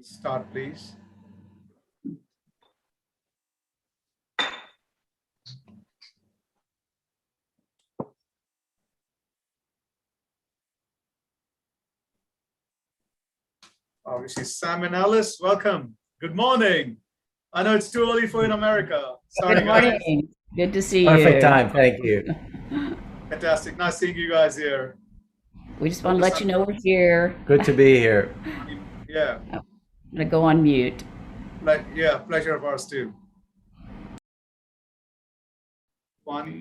Start, please. Obviously, Sam and Alice, welcome. Good morning. I know it's too early for you in America. Sorry, Good morning. guys. Good to see you. Perfect time. Thank you. Fantastic. Nice seeing you guys here. We just want to let you know we're here. Good to be here. Yeah. I'm going to go on mute. Yeah, pleasure of ours too. One.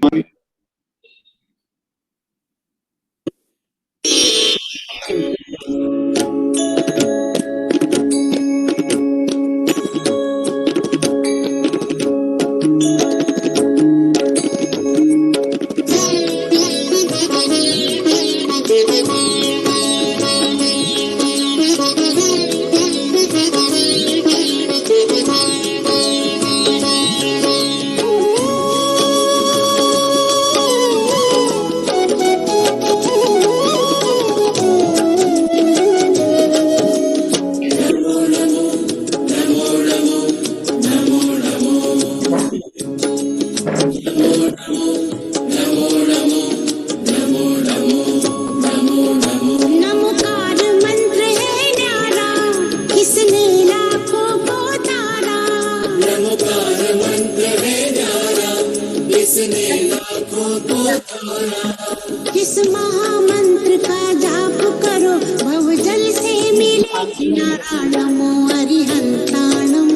इस महामंत्र का जाप करो भवजल से मिले किनारा नमो अरिहंताणम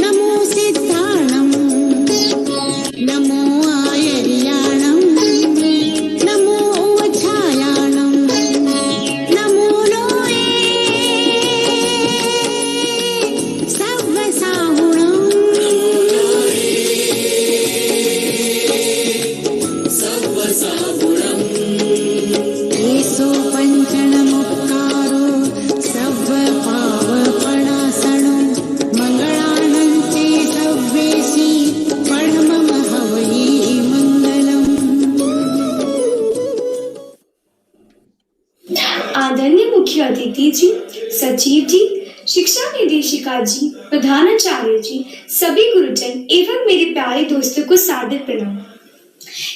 नमो सिद्धाणम नमो आयर्याणम नमो उच्छायाणम नमो लोये सर्वसाहुणम एसो पंचनमुक्कारो सर्वपावपणासनो मंगलानन्ते सर्वेसि परममः वै मंगलम्। आदरणीय मुख्य अतिथि जी, सचिव जी, शिक्षा निदेशिका जी, प्रधानाचार्य जी, सभी गुरुजन एवं मेरे प्यारे दोस्तों को सादर प्रणाम।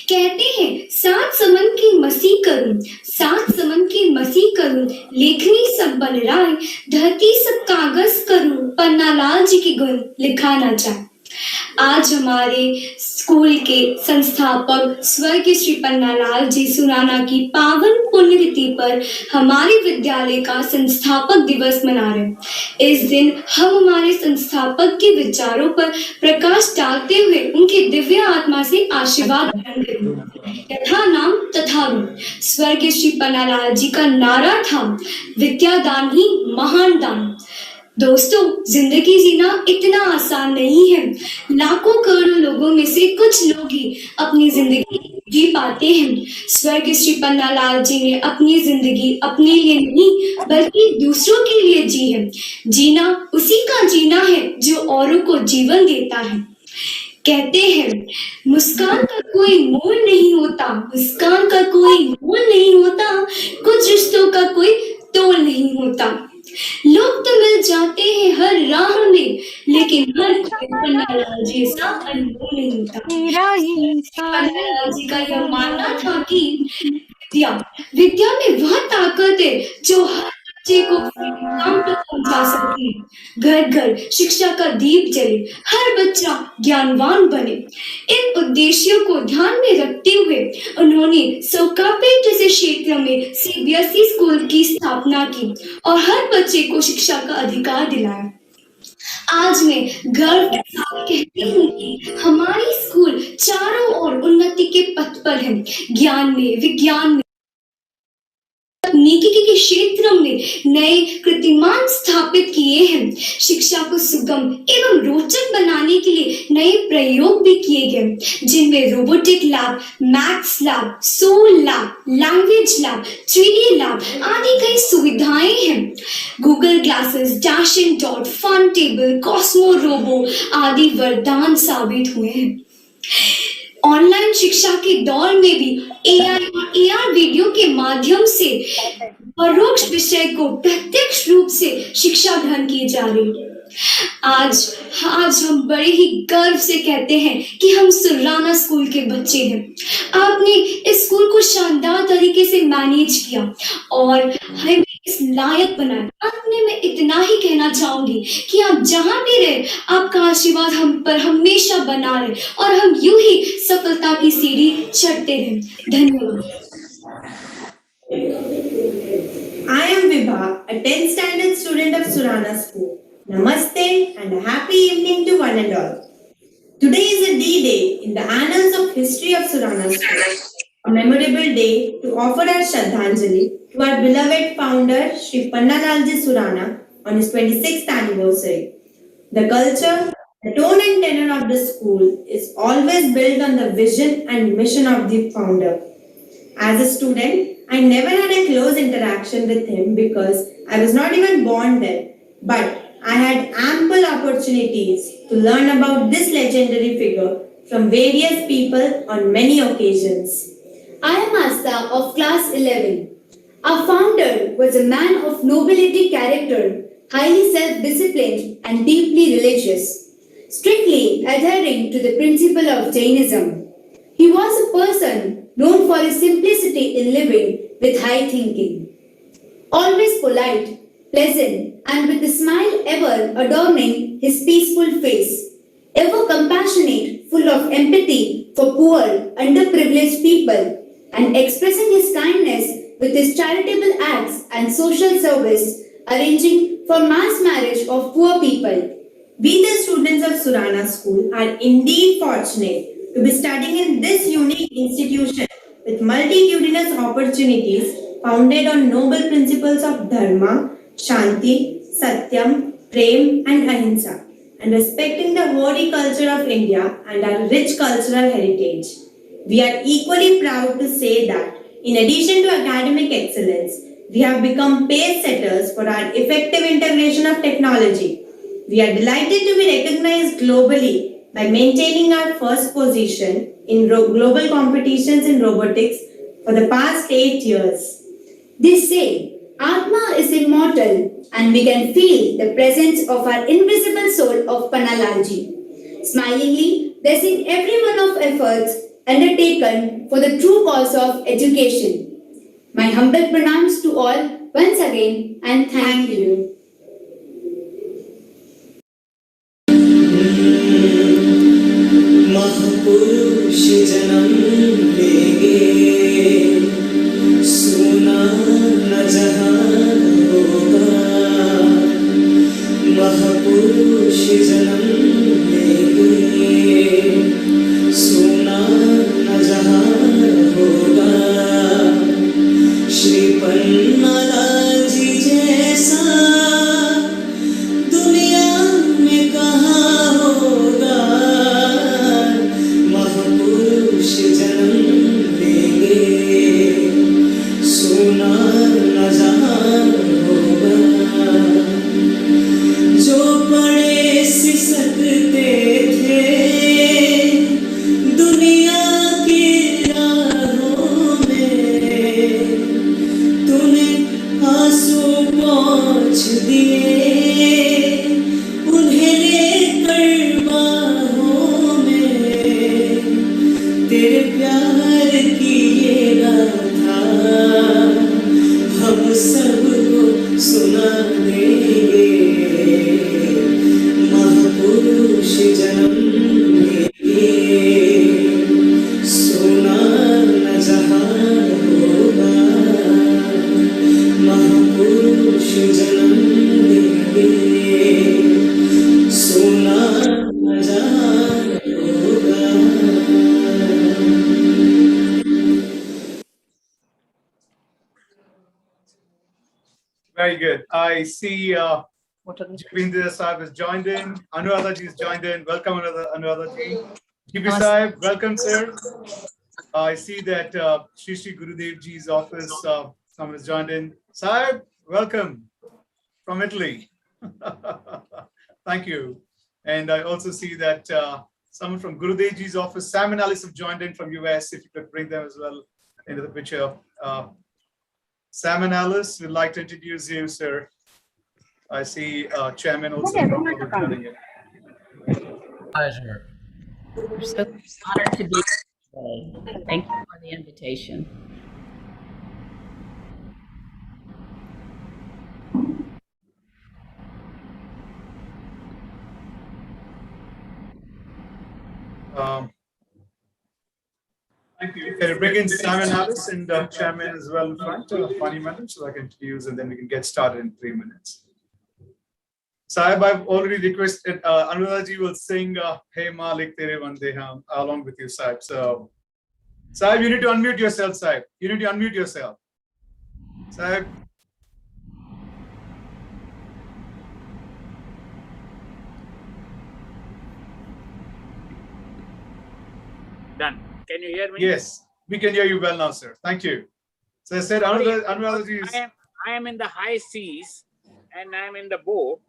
कहते हैं सात समन की मसी करूं, सात समन की मसी करूं, लेखनी सब बन राय, धरती सब कागज करूं, पन्नालाल जी की गुण लिखा ना जाए। आज हमारे स्कूल के संस्थापक स्वर्गीय श्री पन्नालाल जी सुराना की पावन पुण्यतिथि पर हमारे विद्यालय का संस्थापक दिवस मना रहे हैं। इस दिन हम हमारे संस्थापक के विचारों पर प्रकाश डालते हुए उनकी दिव्य आत्मा से आशीर्वाद ग्रहण करेंगे। यथा नाम तथा रूप। स्वर्गीय श्री पन्नालाल जी का नारा था, विद्यादान ही महान दान। दोस्तों, जिंदगी जीना इतना आसान नहीं है। लाखों करोड़ों लोगों में से कुछ लोग ही अपनी जिंदगी जी पाते हैं। स्वर्गीय श्री पन्नालाल जी ने अपनी जिंदगी अपने लिए नहीं बल्कि दूसरों के लिए जी है। जीना उसी का जीना है जो औरों को जीवन देता है। कहते हैं मुस्कान का कोई मोल नहीं होता, मुस्कान का कोई मोल नहीं होता, कुछ रिश्तों का कोई तोल नहीं होता। लोग तो मिल जाते हैं हर राह में, लेकिन हर कोई पन्नालाल जी सा अनमोल नहीं होता। पन्नालाल जी का यह मानना था कि विद्या में वह ताकत है जो हर बच्चे को काम तक पहुंचा सकती है। घर घर शिक्षा का दीप जले, हर बच्चा ज्ञानवान बने। इन उद्देश्यों को ध्यान में रखते हुए उन्होंने सोकापेट जैसे क्षेत्र में सीबीएसई स्कूल की स्थापना की और हर बच्चे को शिक्षा का अधिकार दिलाया। आज मैं गर्व के साथ कहती हूँ कि हमारी स्कूल चारों ओर उन्नति के पथ पर है। ज्ञान में, विज्ञान में, तकनीकी के क्षेत्र में नए कीर्तिमान स्थापित किए हैं। शिक्षा को सुगम एवं रोचक बनाने के लिए नए प्रयोग भी किए गए, जिनमें robotic lab, maths lab, soul lab, language lab, 3D lab आदि कई सुविधाएं हैं। Google glasses, dashing dot, fun table, Cosmo robo आदि वरदान साबित हुए हैं। ऑनलाइन शिक्षा के दौर में भी एआई और एआर वीडियो के माध्यम से परोक्ष विषय को प्रत्यक्ष रूप से शिक्षा ग्रहण की जा रही है। आज आज हम बड़े ही गर्व से कहते हैं कि हम सुराना स्कूल के बच्चे हैं। आपने इस स्कूल को शानदार तरीके से मैनेज किया और हमें इस लायक बनाया। अंत में मैं इतना ही कहना चाहूंगी कि आप जहां भी रहे, आपका आशीर्वाद हम पर हमेशा बना रहे और हम यूं ही सफलता की सीढ़ी चढ़ते रहें। धन्यवाद। I am Vibha, a 10th standard student of Surana School. Namaste and a happy evening to one and all. Today is a D-Day in the annals of history of Surana School, a memorable day to offer our Shraddhanjali to our beloved founder Shri Pannalalji Surana on his 26th anniversary. The culture, the tone and tenor of the school is always built on the vision and mission of the founder. As a student, I never had a close interaction with him because I was not even born then, but I had ample opportunities to learn about this legendary figure from various people on many occasions. I am Asta of class 11. Our founder was a man of nobility character, highly self-disciplined and deeply religious, strictly adhering to the principle of Jainism. He was a person known for his simplicity in living with high thinking. Always polite, pleasant, and with a smile ever adorning his peaceful face. Ever compassionate, full of empathy for poor, underprivileged people, and expressing his kindness with his charitable acts and social service, arranging for mass marriage of poor people. We, the students of Surana School, are indeed fortunate to be studying in this unique institution with multitudinous opportunities founded on noble principles of Dharma, Shanti, Satyam, Prem, and Ahimsa, and respecting the holy culture of India and our rich cultural heritage. We are equally proud to say that, in addition to academic excellence, we have become pace setters for our effective integration of technology. We are delighted to be recognized globally by maintaining our first position in global competitions in robotics for the past 8 years. They say Atma is immortal and we can feel the presence of our invisible soul of Pannalalji, smilingly blessing every one of efforts undertaken for the true cause of education. My humble pranams to all once again and thank you. महापुरुष जन्म लेंगे सोना न जहां होगा महापुरुष जन्म लेंगे सोना न जहां होगा श्री पन्नालाजी जैसा दुनिया में कहाँ होगा महापुरुष जन्म लेंगे सोना न जहां होगा जो बड़े सिसकते थे दुनिया की राहों में तूने आंसू पोंछ दिए उन्हें लेकर बाहों में तेरे प्यार की ये गाथा हम सबको सुना देंगे महापुरुष जन्म लेंगे सोना न जहां होगा महापुरुष जन्म लेंगे सोना न जहां होगा Very good. I see Javindra Sahib has joined in. Anuradha ji has joined in. Welcome, Anuradha ji. GB Sahib, welcome, sir. I see that Shri Shri Gurudev ji's office, someone has joined in. Sahib, welcome from Italy. Thank you. And I also see that someone from Gurudev Ji's office. Sam and Alice have joined in from US. If you could bring them as well into the picture. Sam and Alice, we'd like to introduce you, sir. I see Chairman also joining in. Pleasure. We're so honored to be here today. Thank you for the invitation. Thank you. Can you bring in Sam and Alice and Chairman as well in front, funny minutes, so I can introduce and then we can get started in 3 minutes. Sahib, I've already requested, Anuradha will sing Hey Malik Tere Vande Ham along with you, Sahib. So, Sahib, you need to unmute yourself, Sahib. You need to unmute yourself. Sahib. Done. Can you hear me? Yes, we can hear you well now, sir. Thank you. So I said, Anuradha is. I am in the high seas and I am in the boat.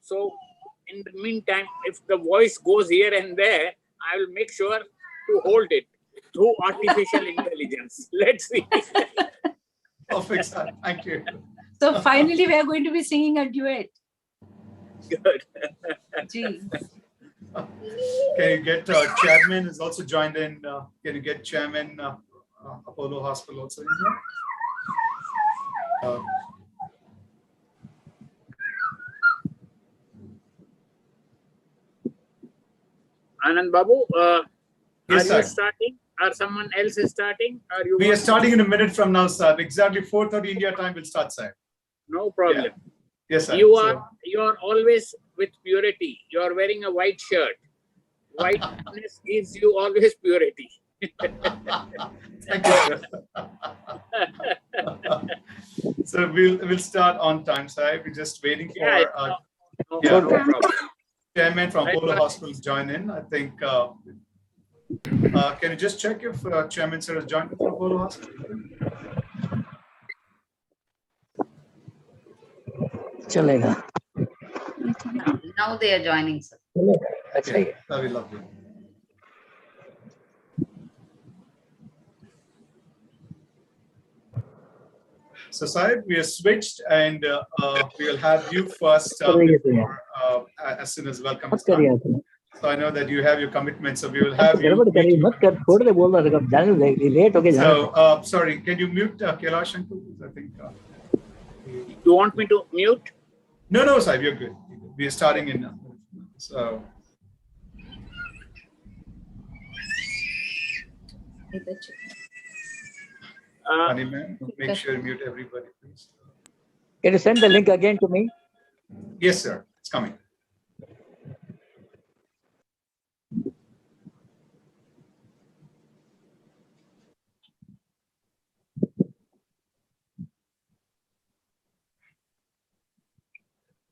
So in the meantime, if the voice goes here and there, I will make sure to hold it through artificial intelligence. Let's see. Perfect, sir. Thank you. So finally, we are going to be singing a duet. Good. Gee. Can you get Chairman is also joined in? Can you get Chairman Apollo Hospital also in here? Anand Babu, Yes, are you sir. starting? Or someone else is starting? Or you We are want- starting in a minute from now, sir. Exactly 4:30 India time will start, sir. No problem. Yes, sir. You So- are always with purity. You are wearing a white shirt. Whiteness gives you always purity. Thank you, sir. So we'll start on time, sir. We're just waiting for Yeah, no yeah. problem. Chairman from Right, Apollo right. Hospital to join in. I think. Can you just check if Chairman sir has joined from Apollo Hospital? चलेगा Now they are joining, sir. अच्छा ही है That'd be lovely. So, Sahib, we are switched and we will have you first before, as soon as welcome is मत करिए done. आपने So I know that you have your commitment, so we will have you. गड़बड़ करिए मत कर छोड़ दे बोल रहा था जाने लेट हो गए जाने So, sorry, can you mute Kailash Shankar, please? I think. You want me to mute? No, no, Sahib, you're good. We are starting in now. So, Funny man, make sure you mute everybody, please. Can you send the link again to me? Yes, sir. It's coming.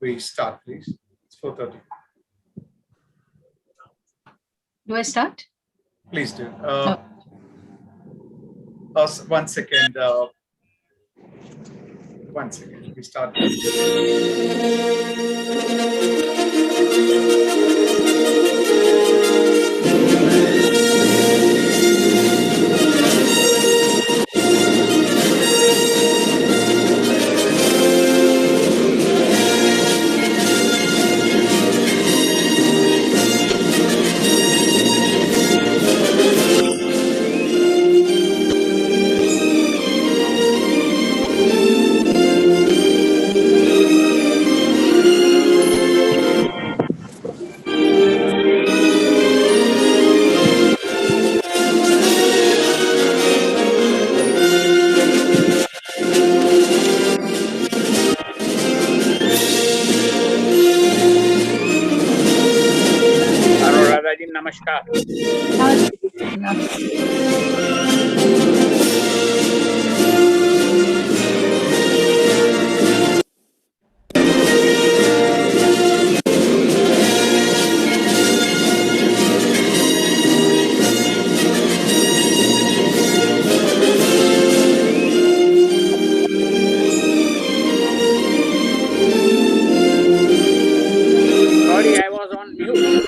We start, please. It's 4:30. Do I start? Please do. One second. One second. We start. Anuradha ji, namaskar. Sorry, I was on mute.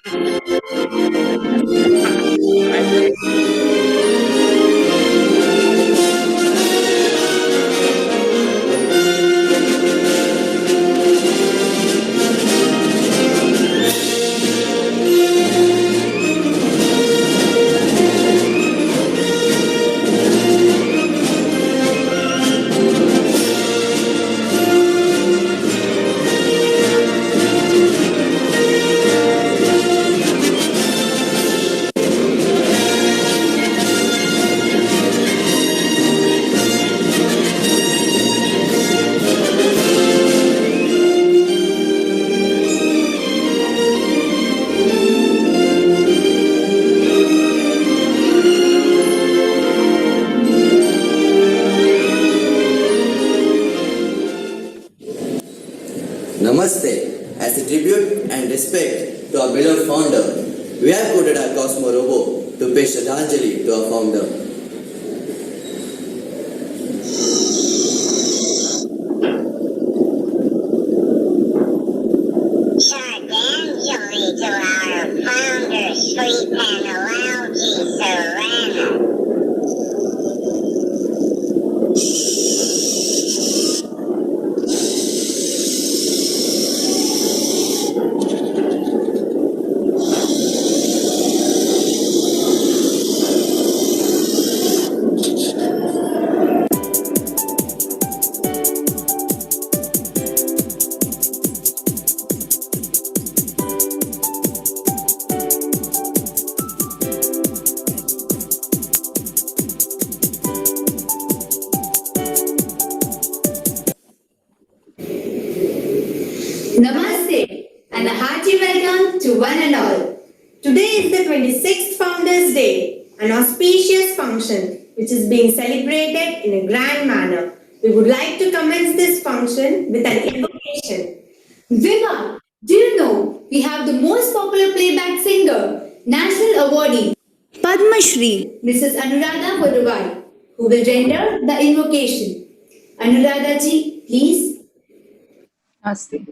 Namaste. As a tribute and respect to our beloved founder, we have coded our Cosmo Robo to pay Shraddhanjali to our founder. Shraddhanjali to our founder, Sri Panalalji Surana. Namaste and a hearty welcome to one and all. Today is the 26th Founders Day, an auspicious function which is being celebrated in a grand manner. We would like to commence this function with an invocation. Vibha, do you know we have the most popular playback singer, national awardee, Padma Shri, Mrs. Anuradha Boduvai, who will render the invocation. Anuradha ji, please. Namaste.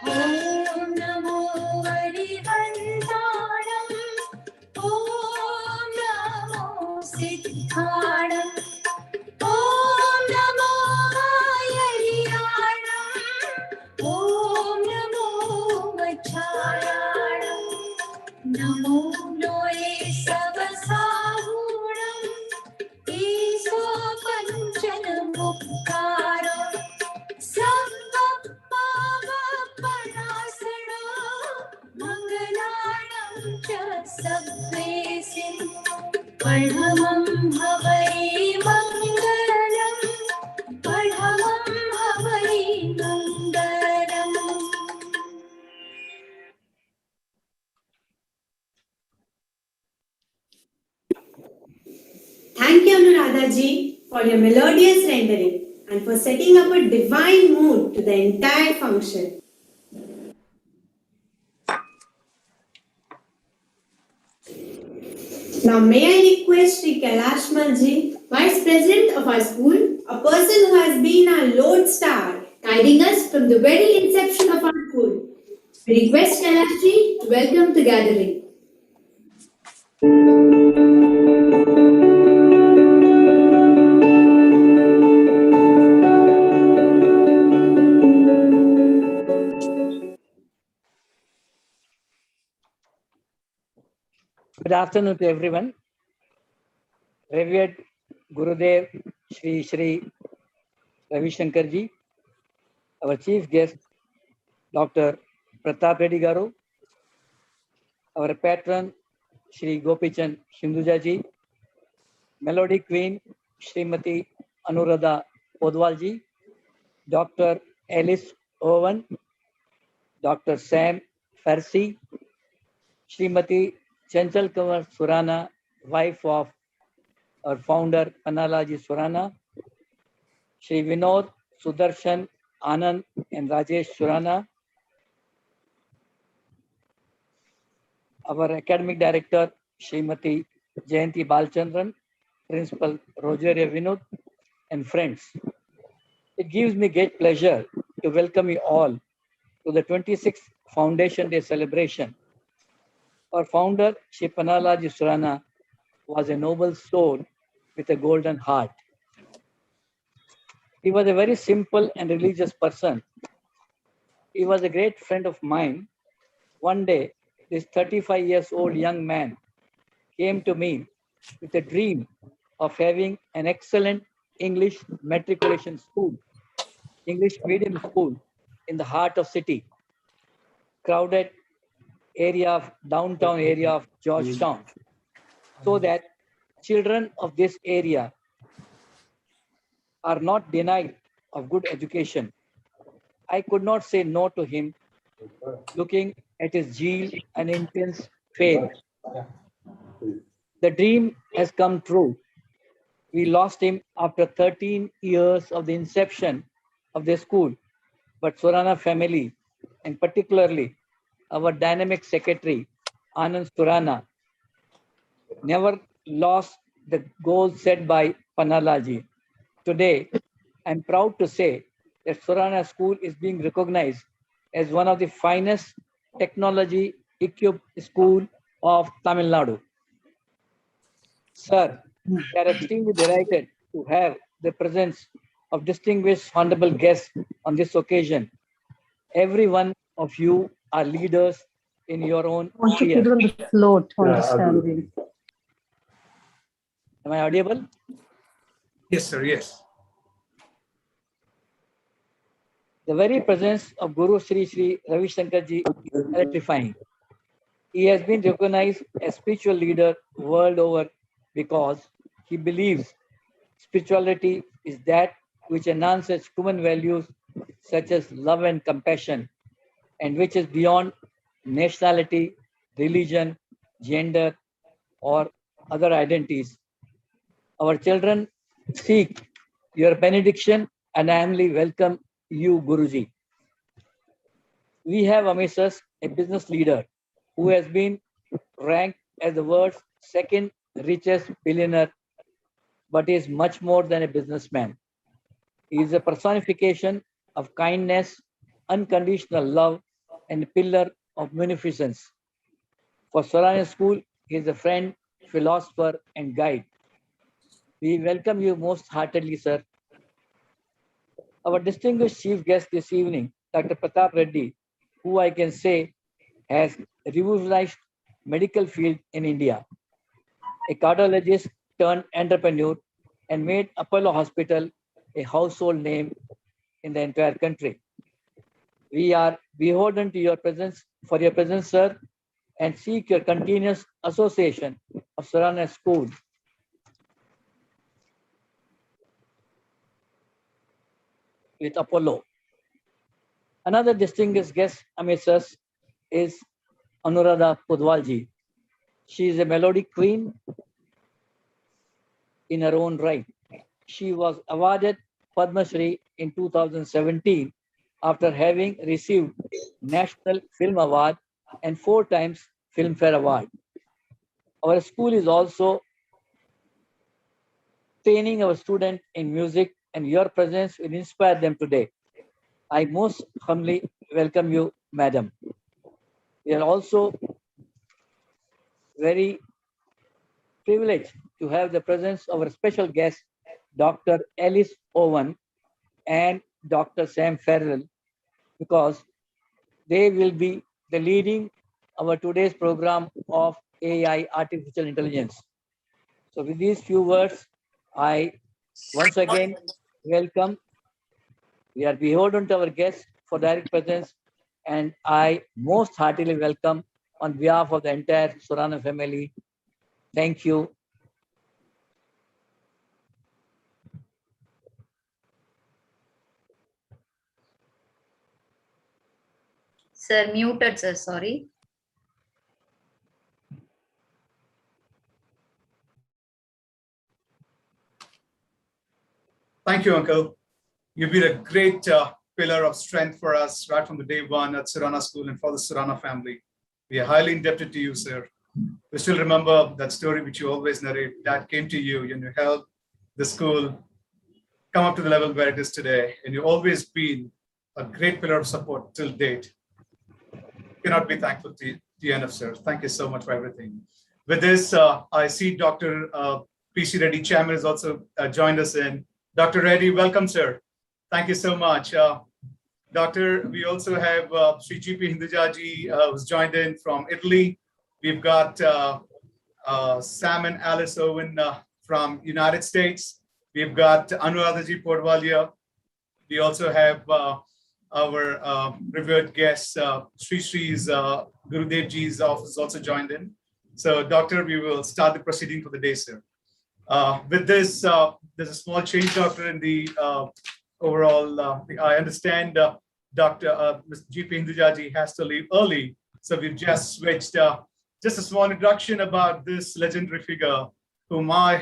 Om Namo Varivandanam. Om Namo Siddhanam. Om Namo Ayariyanam. Om Namo Vachayanam. Namo Noe Savasahunam. Iso Panchanam Mukkaram. Samba Baba Panasana. Mangalanam Cha Sabvesim. Padhamam Havai Mangalam. Padhamam Havai Mangalam. Thank you, Anuradha ji, for your melodious rendering and for setting up a divine mood to the entire function. Now, may I request Sri Kailashmal ji, Vice President of our school, a person who has been our lodestar, guiding us from the very inception of our school. We request Kailash ji to welcome the gathering. Good afternoon to everyone. Revered Gurudev Shri Shri Ravi Shankar ji, our chief guest Dr. Pratap Reddy Garu, our patron Shri Gopichand Hinduja ji, Melody Queen Srimati Anuradha Podwal ji, Dr. Alice Owen, Dr. Sam Farsi, Srimati Chanchal Kumar Surana, wife of our founder Panalaji Surana, Shri Vinod Sudarshan Anand and Rajesh Surana, our academic director Srimati Jayanti Balchandran, Principal Rogeria Vinod, and friends. It gives me great pleasure to welcome you all to the 26th Foundation Day celebration. Our founder, Shri Panalaji Surana, was a noble soul with a golden heart. He was a very simple and religious person. He was a great friend of mine. One day, this 35 years old young man came to me with a dream of having an excellent English matriculation school, English medium school in the heart of city, crowded area of downtown area of Georgetown, so that children of this area are not denied of good education. I could not say no to him, looking at his zeal and intense faith. The dream has come true. We lost him after 13 years of the inception of the school, but Surana family, and particularly our dynamic secretary, Anand Surana, never lost the goal set by Panalaji. Today, I'm proud to say that Surana School is being recognized as one of the finest technology-equipped school of Tamil Nadu. Sir, we are extremely delighted to have the presence of distinguished honorable guests on this occasion. Every one of you are leaders in your own Want to sphere. put on the float, understanding. Am I audible? Yes, sir. Yes. The very presence of Guru Sri Sri Ravi Shankar Ji is electrifying. He has been recognized as spiritual leader world over because he believes spirituality is that which enhances human values such as love and compassion, and which is beyond nationality, religion, gender, or other identities. Our children seek your benediction and I humbly welcome you, Guruji. We have amidst us a business leader who has been ranked as the world's second richest billionaire, but is much more than a businessman. He is a personification of kindness, unconditional love, and a pillar of munificence. For Surana School, he is a friend, philosopher, and guide. We welcome you most heartily, sir. Our distinguished chief guest this evening, Dr. Pratap Reddy, who I can say has revolutionized medical field in India, a cardiologist turned entrepreneur, and made Apollo Hospital a household name in the entire country. We are beholden to your presence, for your presence, sir, and seek your continuous association of Surana School with Apollo. Another distinguished guest amidst us is Anuradha Pudwalji. She is a melodic queen in her own right. She was awarded Padma Shri in 2017 after having received National Film Award and 4 times Filmfare Award. Our school is also training our students in music, and your presence will inspire them today. I most humbly welcome you, madam. We are also very privileged to have the presence of our special guest, Dr. Alice Owen and Dr. Sam Farrell, because they will be the leading our today's program of AI, artificial intelligence. So with these few words, I once again welcome. We are beholden to our guests for direct presence, and I most heartily welcome on behalf of the entire Surana family. Thank you. Sir, muted, sir. Sorry. Thank you, Uncle. You've been a great pillar of strength for us right from the day one at Surana School and for the Surana family. We are highly indebted to you, sir. We still remember that story which you always narrate. Dad came to you and you helped the school come up to the level where it is today. And you've always been a great pillar of support till date. Cannot be thankful to you enough, sir. Thank you so much for everything. With this, I see Dr. P.C. Reddy, Chairman, has also joined us in. Dr. Reddy, welcome, sir. Thank you so much. Doctor, we also have Sri G.P. Hindujaji, who's joined in from Italy. We've got Sam and Alice Owen from United States. We've got Anuradhaji Podwalia. We also have our revered guest, Sri Sri's Gurudev Ji's office also joined in. So, Doctor, we will start the proceeding for the day, sir. With this, there's a small change, Doctor, in the overall. I understand Dr. Mr. G.P. Hindujaji has to leave early, so we've just switched. Just a small introduction about this legendary figure, whom I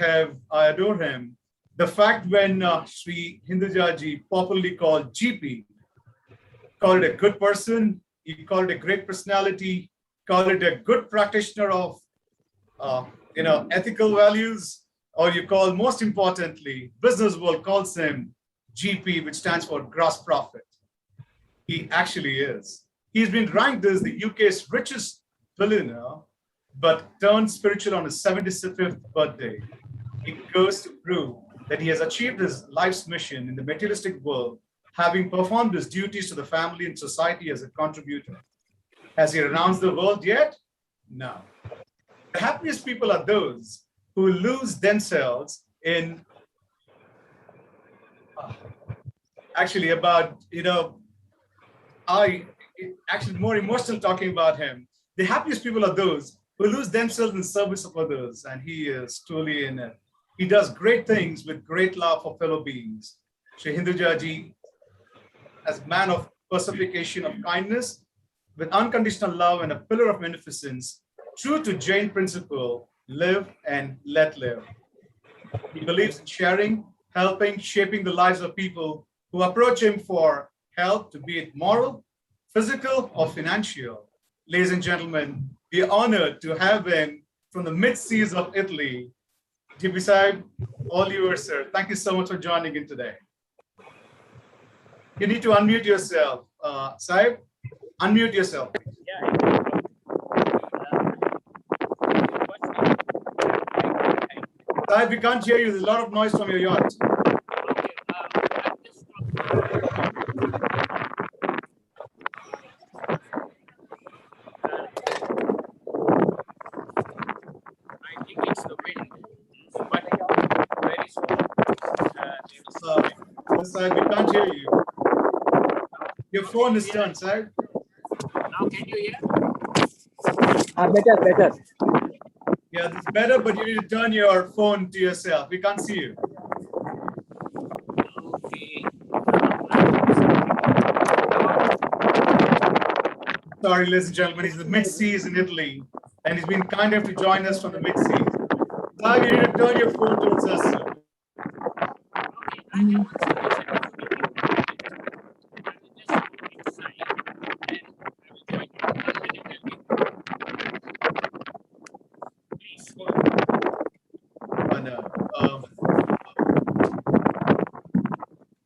adore him. The fact when Sri Hindujaji, popularly called GP, called it a good person, he called it a great personality, called it a good practitioner of ethical values, or you call, most importantly, business world calls him GP, which stands for gross profit. He actually is. He's been ranked as the UK's richest billionaire, but turned spiritual on his 75th birthday. It goes to prove that he has achieved his life's mission in the materialistic world, having performed his duties to the family and society as a contributor. Has he renounced the world yet? No. The happiest people are those who lose themselves in actually more emotional talking about him. The happiest people are those who lose themselves in service of others, and he is truly in it. He does great things with great love for fellow beings. Sri Hindujaji, as a man of personification of kindness, with unconditional love and a pillar of beneficence, true to Jain principle, live and let live. He believes in sharing, helping, shaping the lives of people who approach him for help, to be it moral, physical, or financial. Ladies and gentlemen, we are honored to have him from the mid-seas of Italy. GP Sahib, all yours, sir. Thank you so much for joining in today. You need to unmute yourself. Sahib, unmute yourself. Sahib, we can't hear you. There's a lot of noise from your yacht. Sahib, we can't hear you. Your phone is turned, Sahib. Now can you hear? Better. Yeah, it's better, but you need to turn your phone to yourself. We can't see you. Okay. Sorry, ladies and gentlemen, he's in the mid-seas in Italy, and he's been kind enough to join us from the mid-seas. Sahib, you need to turn your phone towards us, sir.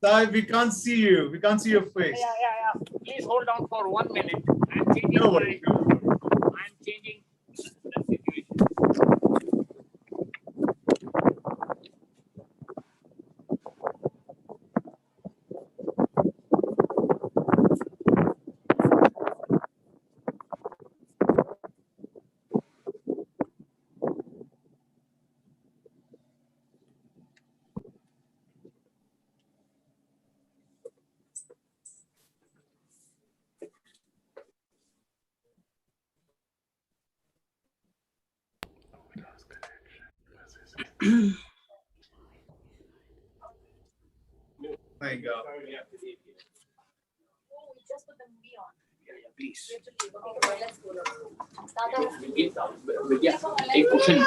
Sahib, we can't see you. We can't see your face. Yeah. Please hold on for 1 minute. I'm changing. No worries. I'm changing the situation. There you go. Please. Take cushion.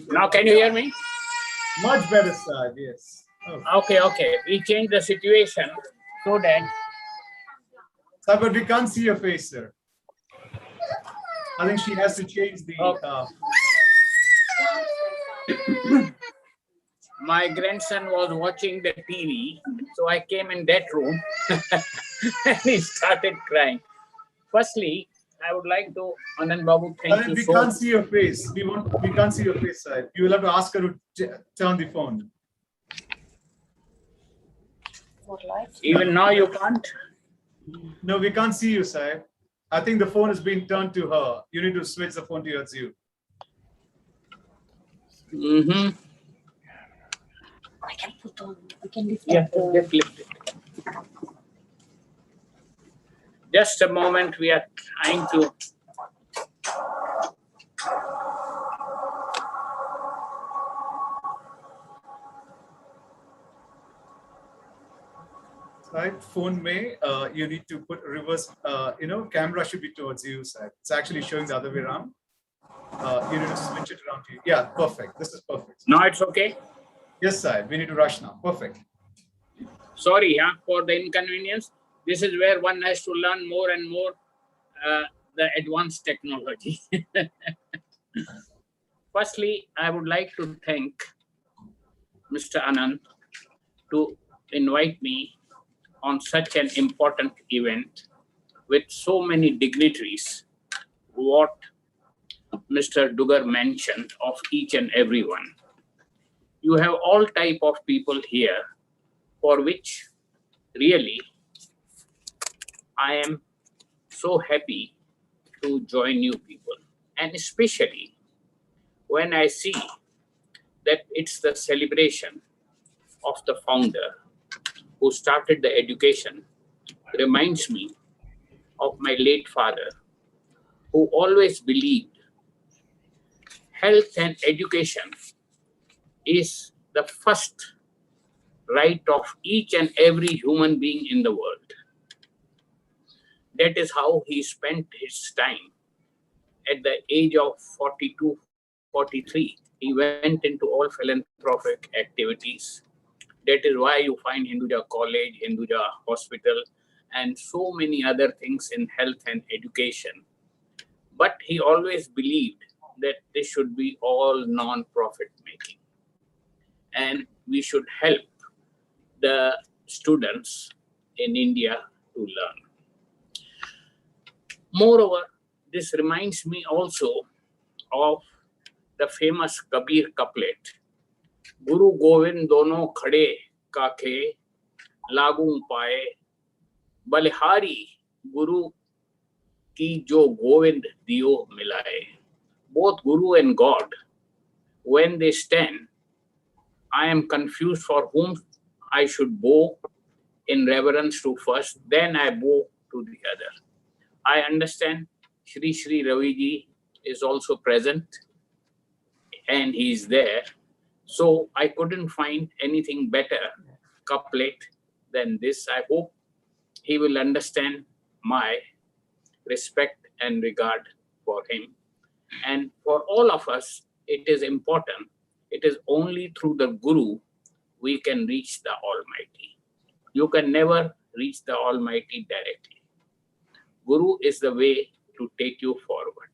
Now can you hear me? Much better, Sahib, yes. Oh. Okay. We change the situation so that. Sahib, but we can't see your face, sir. I think she has to change the. My grandson was watching the TV, so I came in that room and he started crying. Firstly, I would like to, Anand Babu, thank you We so can't much. see your face. We can't see your face, Sahib. You will have to ask her to turn the phone. Even now you can't? No, we can't see you, Sahib. I think the phone has been turned to her. You need to switch the phone towards you. I can put on, we can lift Yeah, up the- just lift it. Just a moment, we are trying to. Right, phone may, you need to put reverse, camera should be towards you, sir. It's actually showing the other way around. You need to switch it around to you. Yeah, perfect. This is perfect. Now it's okay. Yes, sir. We need to rush now. Perfect. Sorry, for the inconvenience. This is where one has to learn more and more the advanced technology. Firstly, I would like to thank Mr. Anand to invite me on such an important event with so many dignitaries. What Mr. Dugar mentioned of each and every one. You have all type of people here for which really I am so happy to join you people. And especially when I see that it's the celebration of the founder who started the education, reminds me of my late father, who always believed health and education is the first right of each and every human being in the world. That is how he spent his time. At the age of 42, 43, he went into all philanthropic activities. That is why you find Hinduja College, Hinduja Hospital, and so many other things in health and education. But he always believed that this should be all non-profit making. And we should help the students in India to learn. Moreover, this reminds me also of the famous Kabir couplet, Guru Govind dono khade kaake lagu paye, balihari Guru ki jo Govind diyo milaye. Both Guru and God, when they stand, I am confused for whom I should bow in reverence to first, then I bow to the other. I understand Shri Shri Ravi ji is also present and he is there. So I couldn't find anything better couplet than this. I hope he will understand my respect and regard for him. And for all of us, it is important. It is only through the Guru we can reach the Almighty. You can never reach the Almighty directly. Guru is the way to take you forward.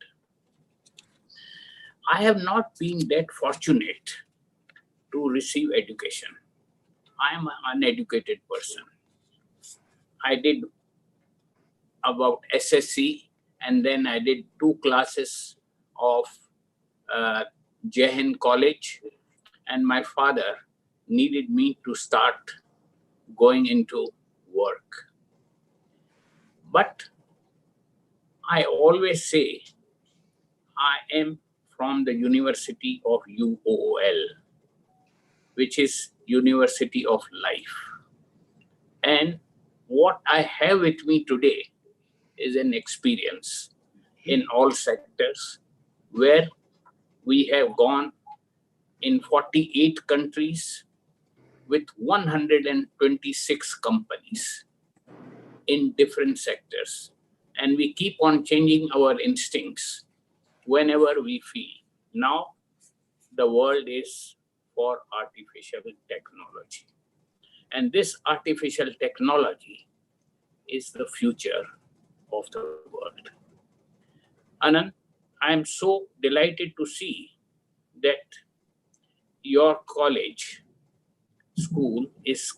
I have not been that fortunate to receive education. I am an uneducated person. I did about SSC and then I did 2 classes of Jai Hind College, and my father needed me to start going into work. But I always say I am from the University of UOL, which is University of Life. And what I have with me today is an experience in all sectors where we have gone in 48 countries with 126 companies in different sectors. And we keep on changing our instincts whenever we feel. Now, the world is for artificial technology. And this artificial technology is the future of the world. Anand, I am so delighted to see that your college school is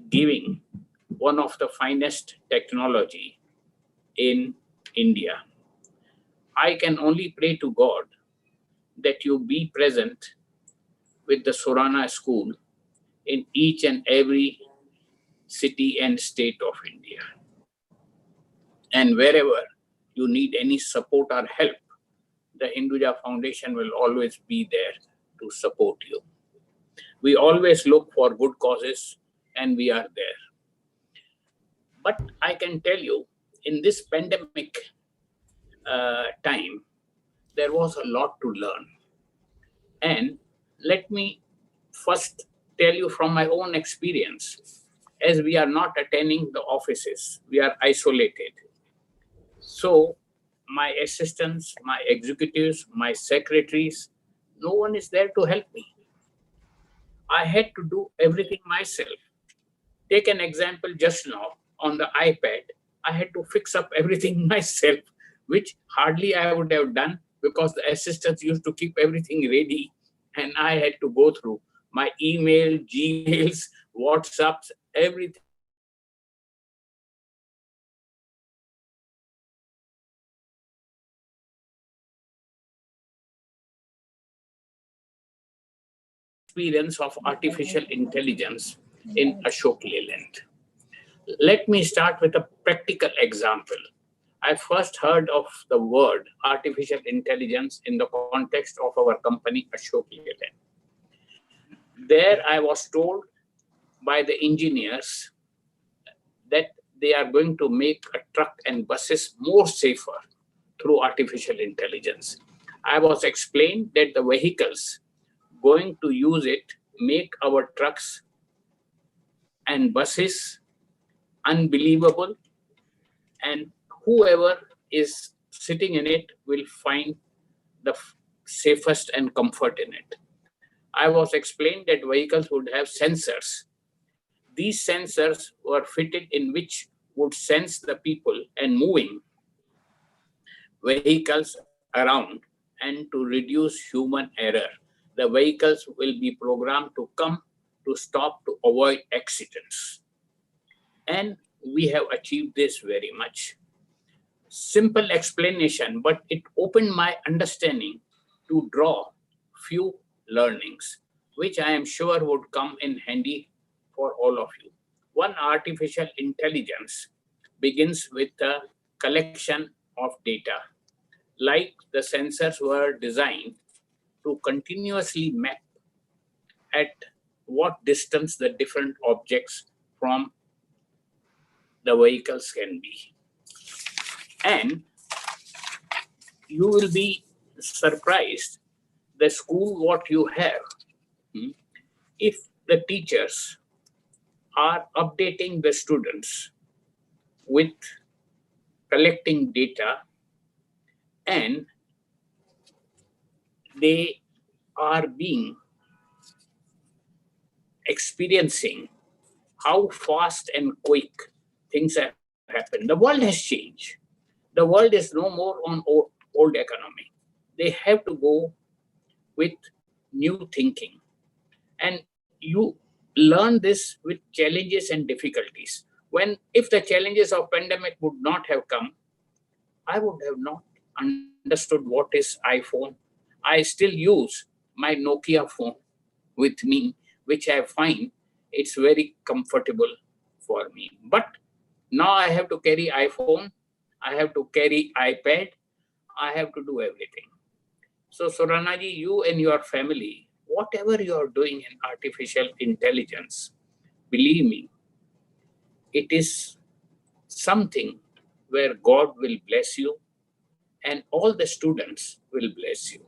giving one of the finest technology in India. I can only pray to God that you be present with the Surana school in each and every city and state of India. And wherever you need any support or help, the Hinduja Foundation will always be there to support you. We always look for good causes and we are there. But I can tell you, in this pandemic time, there was a lot to learn. And let me first tell you from my own experience, as we are not attending the offices, we are isolated. So my assistants, my executives, my secretaries, no one is there to help me. I had to do everything myself. Take an example just now on the iPad. I had to fix up everything myself, which hardly I would have done because the assistants used to keep everything ready and I had to go through my email, Gmails, WhatsApps, everything. Experience of artificial intelligence in Ashok Leyland. Let me start with a practical example. I first heard of the word artificial intelligence in the context of our company Ashok Leyland. There I was told by the engineers that they are going to make a truck and buses more safer through artificial intelligence. I was explained that the vehicles going to use it make our trucks and buses unbelievable, and whoever is sitting in it will find the safest and comfort in it. I was explained that vehicles would have sensors. These sensors were fitted in which would sense the people and moving vehicles around, and to reduce human error, the vehicles will be programmed to come to stop to avoid accidents. And we have achieved this very much. Simple explanation, but it opened my understanding to draw few learnings, which I am sure would come in handy for all of you. One, artificial intelligence begins with the collection of data. Like the sensors were designed to continuously map at what distance the different objects from the vehicles can be. And you will be surprised the school what you have. If the teachers are updating the students with collecting data and they are experiencing how fast and quick things have happened. The world has changed. The world is no more on old economy. They have to go with new thinking. And you learn this with challenges and difficulties. If the challenges of pandemic would not have come, I would have not understood what is iPhone. I still use my Nokia phone with me, which I find it's very comfortable for me. But now I have to carry iPhone, I have to carry iPad, I have to do everything. So Suranaji, you and your family, whatever you are doing in artificial intelligence, believe me, it is something where God will bless you and all the students will bless you.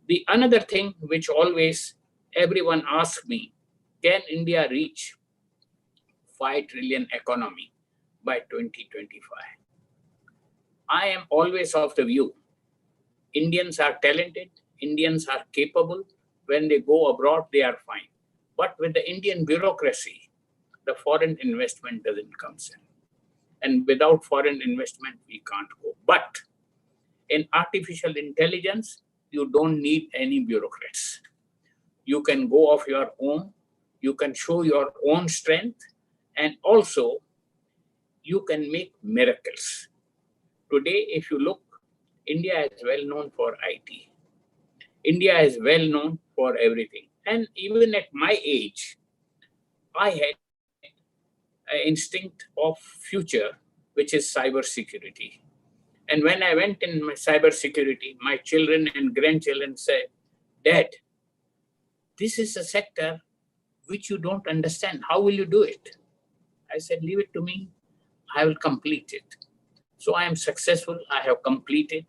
The another thing which always everyone asks me, can India reach 5 trillion economy by 2025? I am always of the view, Indians are talented, Indians are capable. When they go abroad, they are fine. But with the Indian bureaucracy, the foreign investment doesn't come in. And without foreign investment, we can't go. But in artificial intelligence, you don't need any bureaucrats. You can go off your own, you can show your own strength, and also you can make miracles. Today, if you look, India is well known for IT. India is well known for everything. And even at my age, I had an instinct of future, which is cybersecurity. And when I went in my cybersecurity, my children and grandchildren said, Dad, this is a sector which you don't understand. How will you do it? I said, leave it to me. I will complete it. So I am successful. I have completed.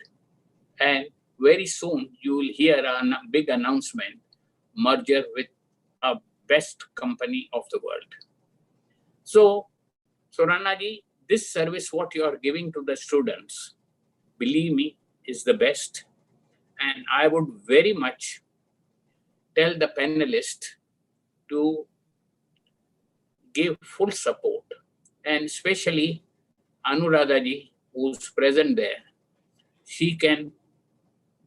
And very soon you will hear a big announcement, merger with a best company of the world. So, Suranaji, this service, what you are giving to the students, believe me, is the best. And I would very much tell the panelists to give full support, and especially Anuradha ji, who's present there. She can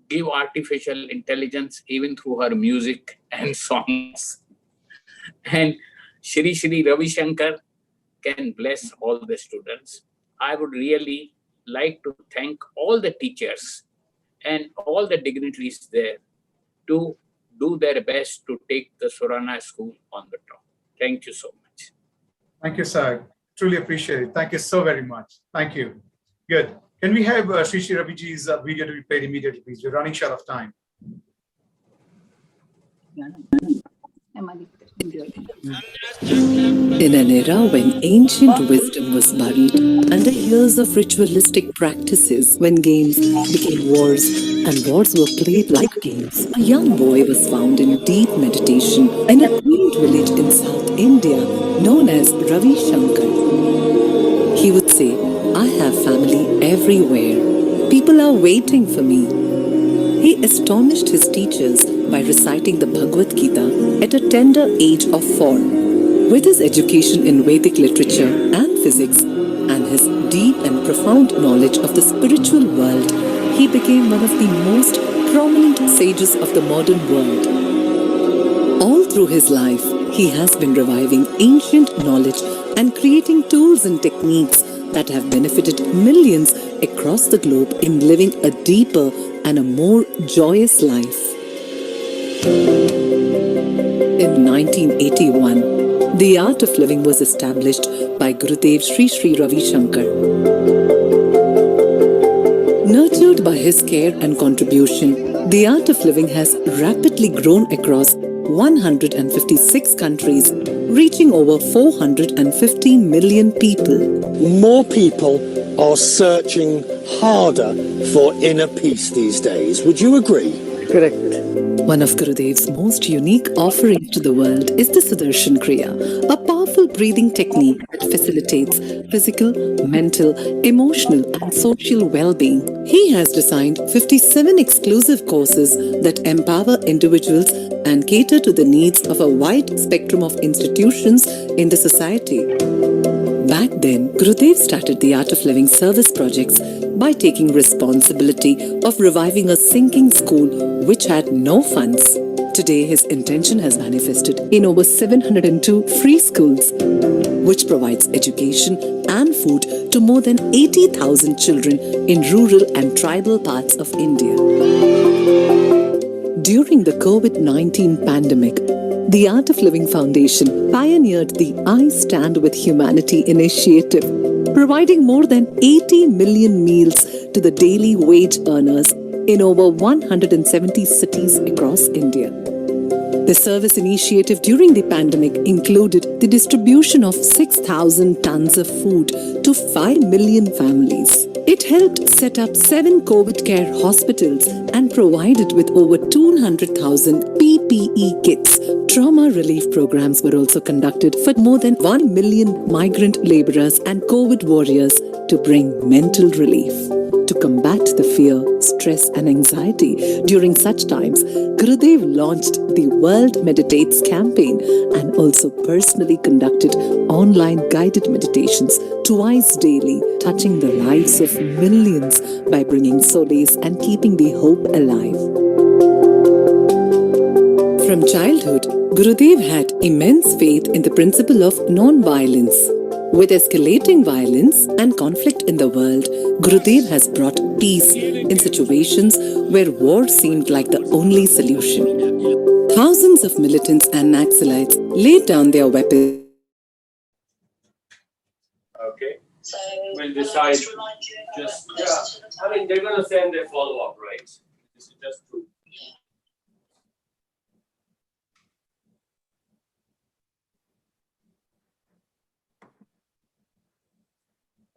give artificial intelligence even through her music and songs. And Shri Ravi Shankar can bless all the students. I would really like to thank all the teachers and all the dignitaries there to do their best to take the Surana school on the top. Thank you so much. Thank you, sir. Truly appreciate it. Thank you so very much. Thank you. Good. Can we have Shri Ravi ji's video to be played immediately, please? We're running short of time. In an era when ancient wisdom was buried under years of ritualistic practices, when games became wars and wars were played like games, a young boy was found in deep meditation in a quaint village in South India known as Ravi Shankar. He would say, "I have family everywhere. People are waiting for me." He astonished his teachers by reciting the Bhagavad Gita at a tender age of 4. With his education in Vedic literature and physics and his deep and profound knowledge of the spiritual world, he became one of the most prominent sages of the modern world. All through his life, he has been reviving ancient knowledge and creating tools and techniques that have benefited millions across the globe in living a deeper and a more joyous life. In 1981, the Art of Living was established by Gurudev Sri Ravi Shankar. Nurtured by his care and contribution, the Art of Living has rapidly grown across 156 countries, reaching over 450 million people. More people are searching harder for inner peace these days. Would you agree? Correct. One of Gurudev's most unique offerings to the world is the Sudarshan Kriya, a powerful breathing technique that facilitates physical, mental, emotional, and social well-being. He has designed 57 exclusive courses that empower individuals and cater to the needs of a wide spectrum of institutions in the society. Back then, Gurudev started the Art of Living service projects by taking responsibility of reviving a sinking school which had no funds. Today, his intention has manifested in over 702 free schools, which provides education and food to more than 80,000 children in rural and tribal parts of India. During the COVID-19 pandemic, the Art of Living Foundation pioneered the I Stand With Humanity initiative, providing more than 80 million meals to the daily wage earners in over 170 cities across India. The service initiative during the pandemic included the distribution of 6,000 tons of food to 5 million families. It helped set up 7 COVID care hospitals and provided with over 200,000 PPE kits. Trauma relief programs were also conducted for more than 1 million migrant laborers and COVID warriors to bring mental relief. To combat the fear, stress and anxiety during such times, Gurudev launched the World Meditates campaign and also personally conducted online guided meditations twice daily, touching the lives of millions by bringing solace and keeping the hope alive. From childhood, Gurudev had immense faith in the principle of non-violence. With escalating violence and conflict in the world, Gurudev has brought peace in situations where war seemed like the only solution. Thousands of militants and Naxalites laid down their weapons. Okay. We'll decide just, I mean, they're going to send their follow-up, right? This is just true.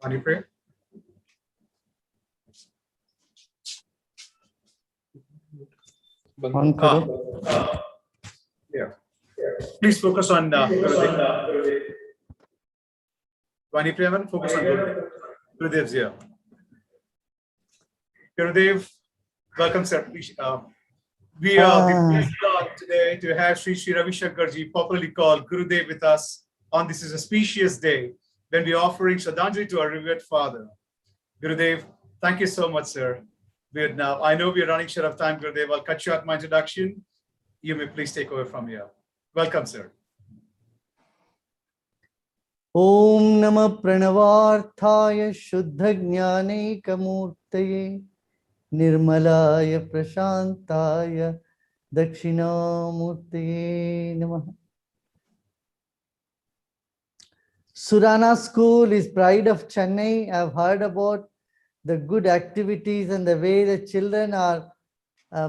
Can you pray? On karo. Yeah. Please focus on Gurudev. Vani Preman, focus on Gurudev. Gurudev's here. Gurudev, welcome, sir. We are pleased today to have Sri Ravi Shankarji, popularly called Gurudev, with us on this auspicious day when we are offering Shraddhanjali to our revered father. Gurudev, thank you so much, sir. I know we are running short of time, Gurudev. I'll cut short my introduction. You may please take over from here. Welcome, sir. Om Namah Pranavarthaya Shuddha Jnanaikamurtaye Nirmalaya Prashantaya Dakshinamurtaye Namah. Surana School is pride of Chennai. I've heard about the good activities and the way the children are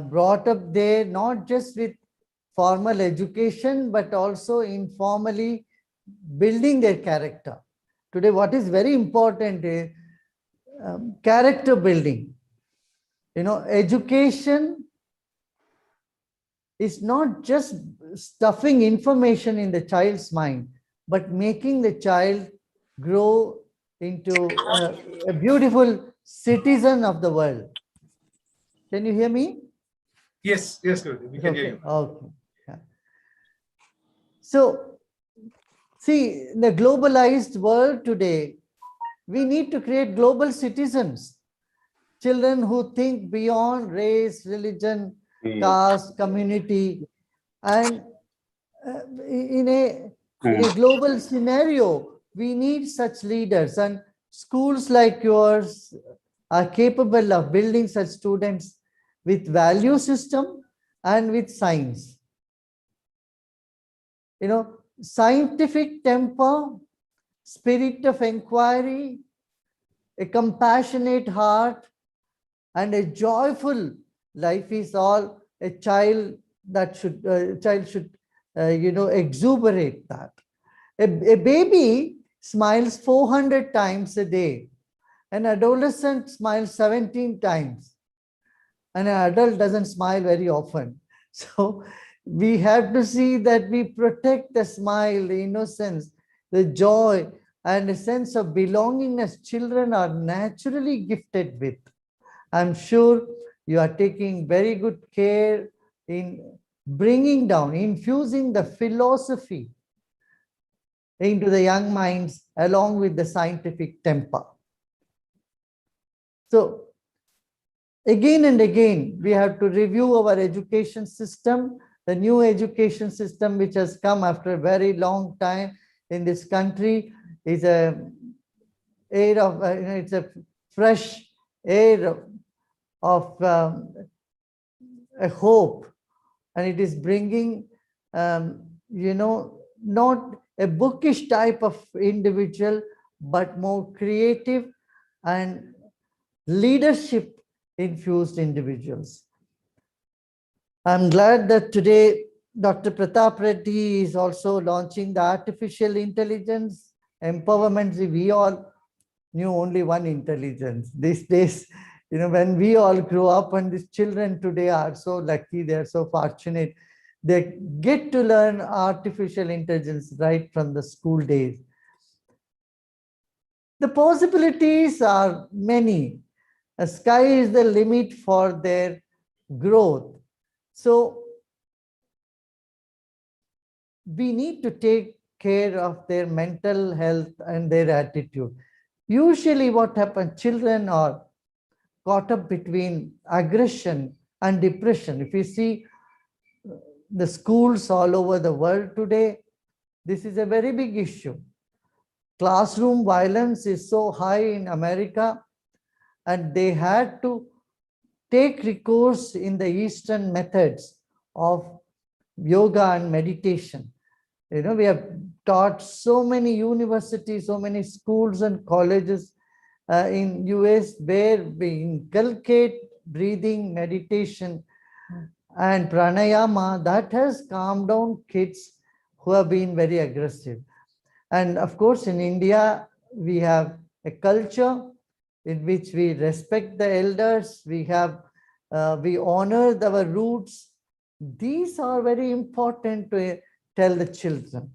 brought up there, not just with formal education, but also informally building their character. Today, what is very important is character building. You know, education is not just stuffing information in the child's mind, but making the child grow into a beautiful citizen of the world. Can you hear me? Yes, Gurudev, we can hear you. Okay. Yeah. So, see, in the globalized world today, we need to create global citizens, children who think beyond race, religion, caste, community, and in a global scenario, we need such leaders, and schools like yours are capable of building such students with value system and with science. You know, scientific temper, spirit of inquiry, a compassionate heart, and a joyful life is all a child that should exuberate that. A baby smiles 400 times a day. An adolescent smiles 17 times. And an adult doesn't smile very often. So we have to see that we protect the smile, the innocence, the joy, and a sense of belongingness children are naturally gifted with. I'm sure you are taking very good care in bringing down, infusing the philosophy into the young minds along with the scientific temper. So again and again, we have to review our education system. The new education system, which has come after a very long time in this country, is it's a fresh air of a hope, and it is bringing, not a bookish type of individual, but more creative and leadership infused individuals. I'm glad that today Dr. Pratap Reddy is also launching the artificial intelligence empowerment. We all knew only one intelligence. These days, when we all grew up, and these children today are so lucky, they are so fortunate. They get to learn artificial intelligence right from the school days. The possibilities are many. The sky is the limit for their growth. So we need to take care of their mental health and their attitude. Usually what happens, children are caught up between aggression and depression. If you see the schools all over the world today, this is a very big issue. Classroom violence is so high in America, and they had to take recourse in the Eastern methods of yoga and meditation. We have taught so many universities, so many schools and colleges in US where we inculcate breathing, meditation, and pranayama. That has calmed down kids who have been very aggressive. And of course, in India, we have a culture in which we respect the elders, we honor our roots. These are very important to tell the children.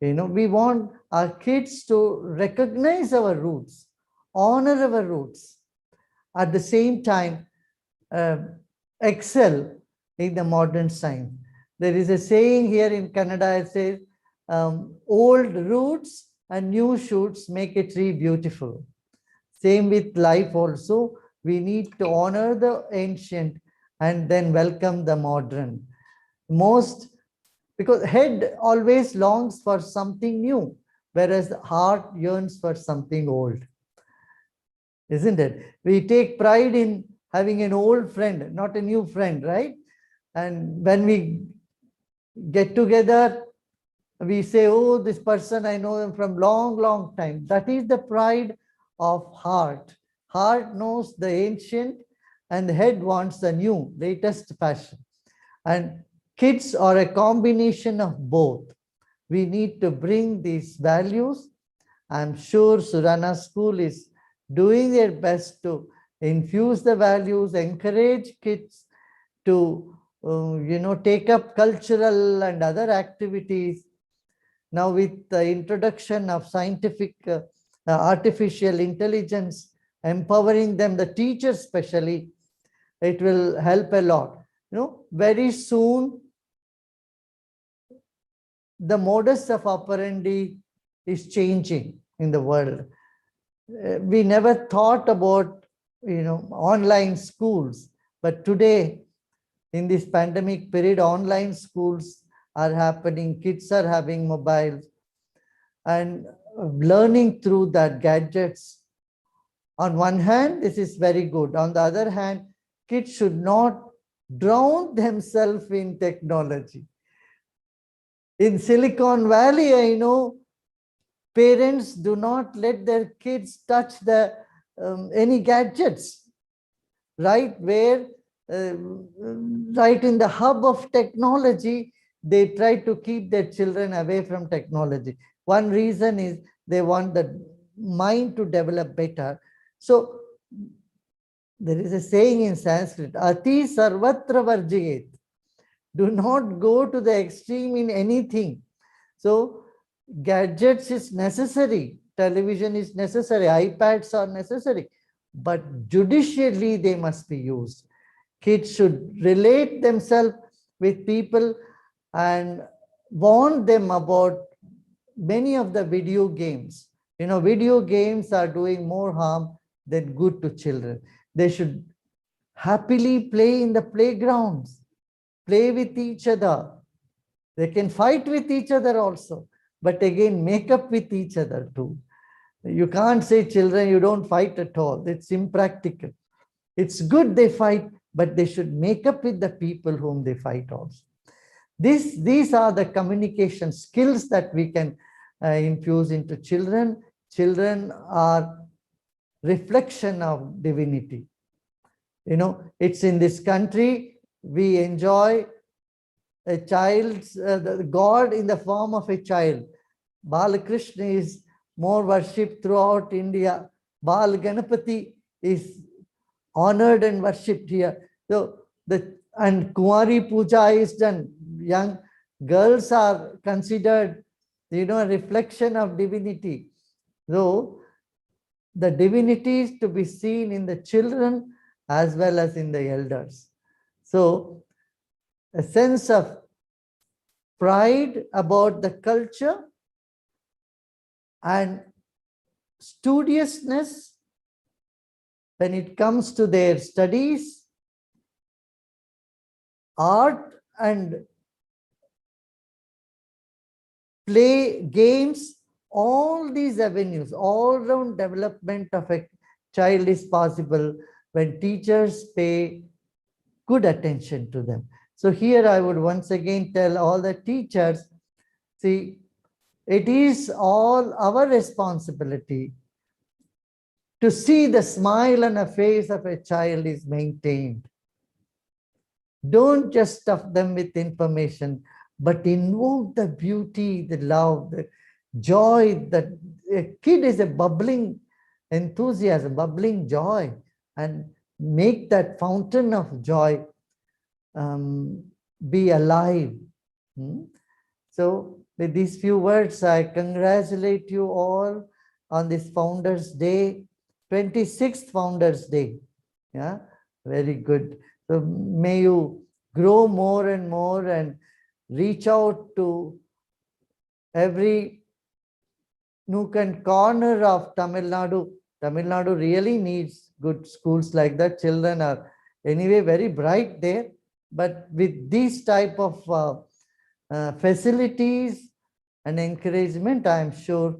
We want our kids to recognize our roots, honor our roots, at the same time excel in the modern science. There is a saying here in Canada, it says, old roots and new shoots make a tree beautiful. Same with life also. We need to honor the ancient and then welcome the modern. Because head always longs for something new, whereas the heart yearns for something old. Isn't it? We take pride in having an old friend, not a new friend, right? And when we get together, we say, oh, this person, I know them from long, long time. That is the pride of heart. Heart knows the ancient and the head wants the new, latest fashion. And kids are a combination of both. We need to bring these values. I'm sure Surana School is doing their best to infuse the values, encourage kids to take up cultural and other activities. Now with the introduction of scientific artificial intelligence, empowering them, the teachers especially, it will help a lot. Very soon, the modus of operandi is changing in the world. We never thought about, online schools, but today, in this pandemic period, online schools are happening. Kids are having mobiles and learning through that gadgets. On one hand, this is very good. On the other hand, kids should not drown themselves in technology. In Silicon Valley, I know parents do not let their kids touch any gadgets, right? Where right in the hub of technology, they try to keep their children away from technology. One reason is they want the mind to develop better. So there is a saying in Sanskrit, Ati sarvatra varjayet. Do not go to the extreme in anything. So gadgets is necessary, television is necessary, iPads are necessary, but judiciously they must be used. Kids should relate themselves with people and warn them about many of the video games. Video games are doing more harm than good to children. They should happily play in the playgrounds, play with each other. They can fight with each other also, but again, make up with each other too. You can't say children, you don't fight at all. It's impractical. It's good they fight, but they should make up with the people whom they fight also. These are the communication skills that we can infuse into children. Children are reflection of divinity. It's in this country, we enjoy a child's, God in the form of a child. Balakrishna is more worshipped throughout India. Bal Ganapati is honored and worshipped here. So and Kumari Puja is done. Young girls are considered, a reflection of divinity. So the divinity is to be seen in the children as well as in the elders. So a sense of pride about the culture and studiousness when it comes to their studies, art and play, games, all these avenues, all-round development of a child is possible when teachers pay good attention to them. So here I would once again tell all the teachers, see, it is all our responsibility to see the smile on the face of a child is maintained. Don't just stuff them with information, but invoke the beauty, the love, the joy. That a kid is a bubbling enthusiasm, bubbling joy, and make that fountain of joy be alive. So with these few words, I congratulate you all on this Founders Day, 26th Founders Day. Yeah, very good. So may you grow more and more and reach out to every nook and corner of Tamil Nadu. Tamil Nadu really needs good schools like that. Children are anyway very bright there, but with these type of facilities and encouragement, I am sure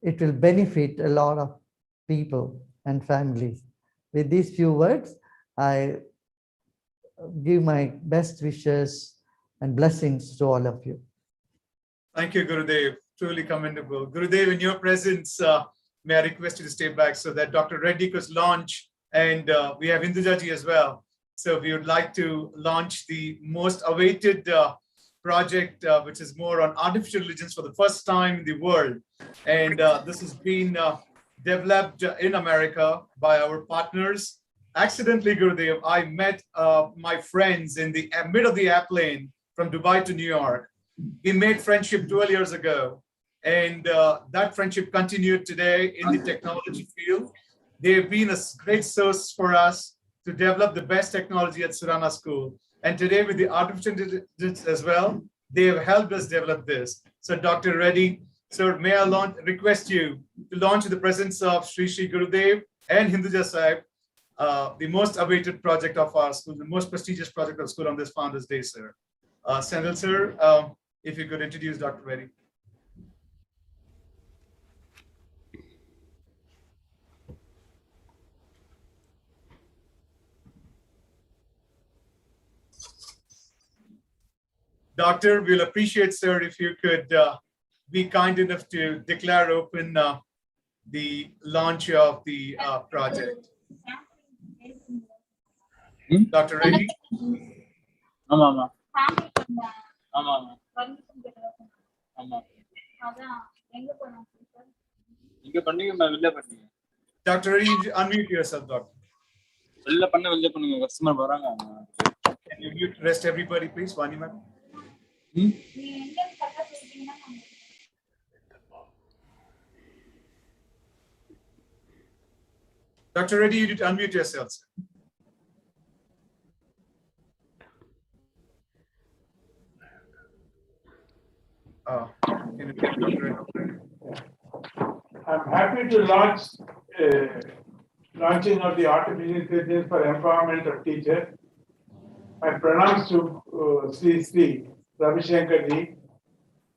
it will benefit a lot of people and families. With these few words, I give my best wishes and blessings to all of you. Thank you, Gurudev. Truly commendable. Gurudev, in your presence, may I request you to stay back so that Dr. Reddy could launch, and we have Hindujaji as well. So we would like to launch the most awaited project, which is more on artificial intelligence for the first time in the world. And this has been developed in America by our partners. Accidentally, Gurudev, I met my friends in the mid of the airplane from Dubai to New York. We made friendship 12 years ago, and that friendship continued today in the technology field. They've been a great source for us to develop the best technology at Surana School. And today with the artificial intelligence as well, they have helped us develop this. So Dr. Reddy, sir, may I request you to launch in the presence of Sri Sri Gurudev and Hinduja Sahib, the most awaited project of our school, the most prestigious project of school on this Founders Day, sir. Sandal, sir, if you could introduce Dr. Reddy. Doctor, we'll appreciate, sir, if you could be kind enough to declare open the launch of the project. Dr. Reddy? Dr. Reddy, unmute yourself, doctor. Can you mute rest everybody, please? Vani ma'am. Dr. Reddy, you need to unmute yourself, sir. I'm happy to launch launching of the artificial intelligence for empowerment of teachers. My pronouns to Sri Ravi Shankar ji.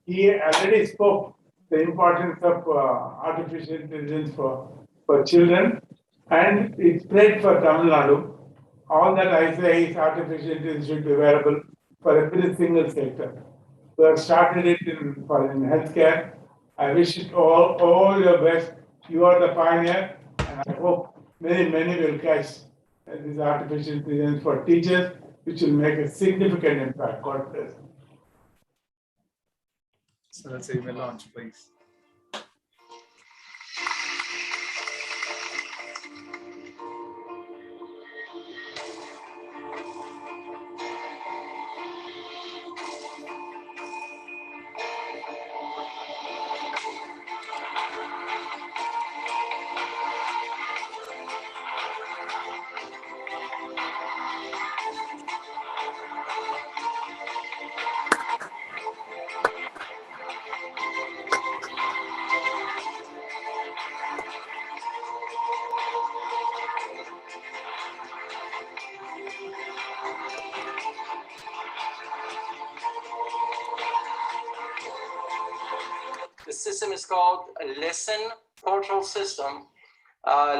He already spoke the importance of artificial intelligence for children, and it's spread for Tamil Nadu. All that I say is artificial intelligence should be available for every single sector. We have started it in healthcare. I wish it all your best. You are the pioneer, and I hope many will catch this artificial intelligence for teachers, which will make a significant impact. God bless. So let's say you may launch, please. The system is called a Listen Portal System.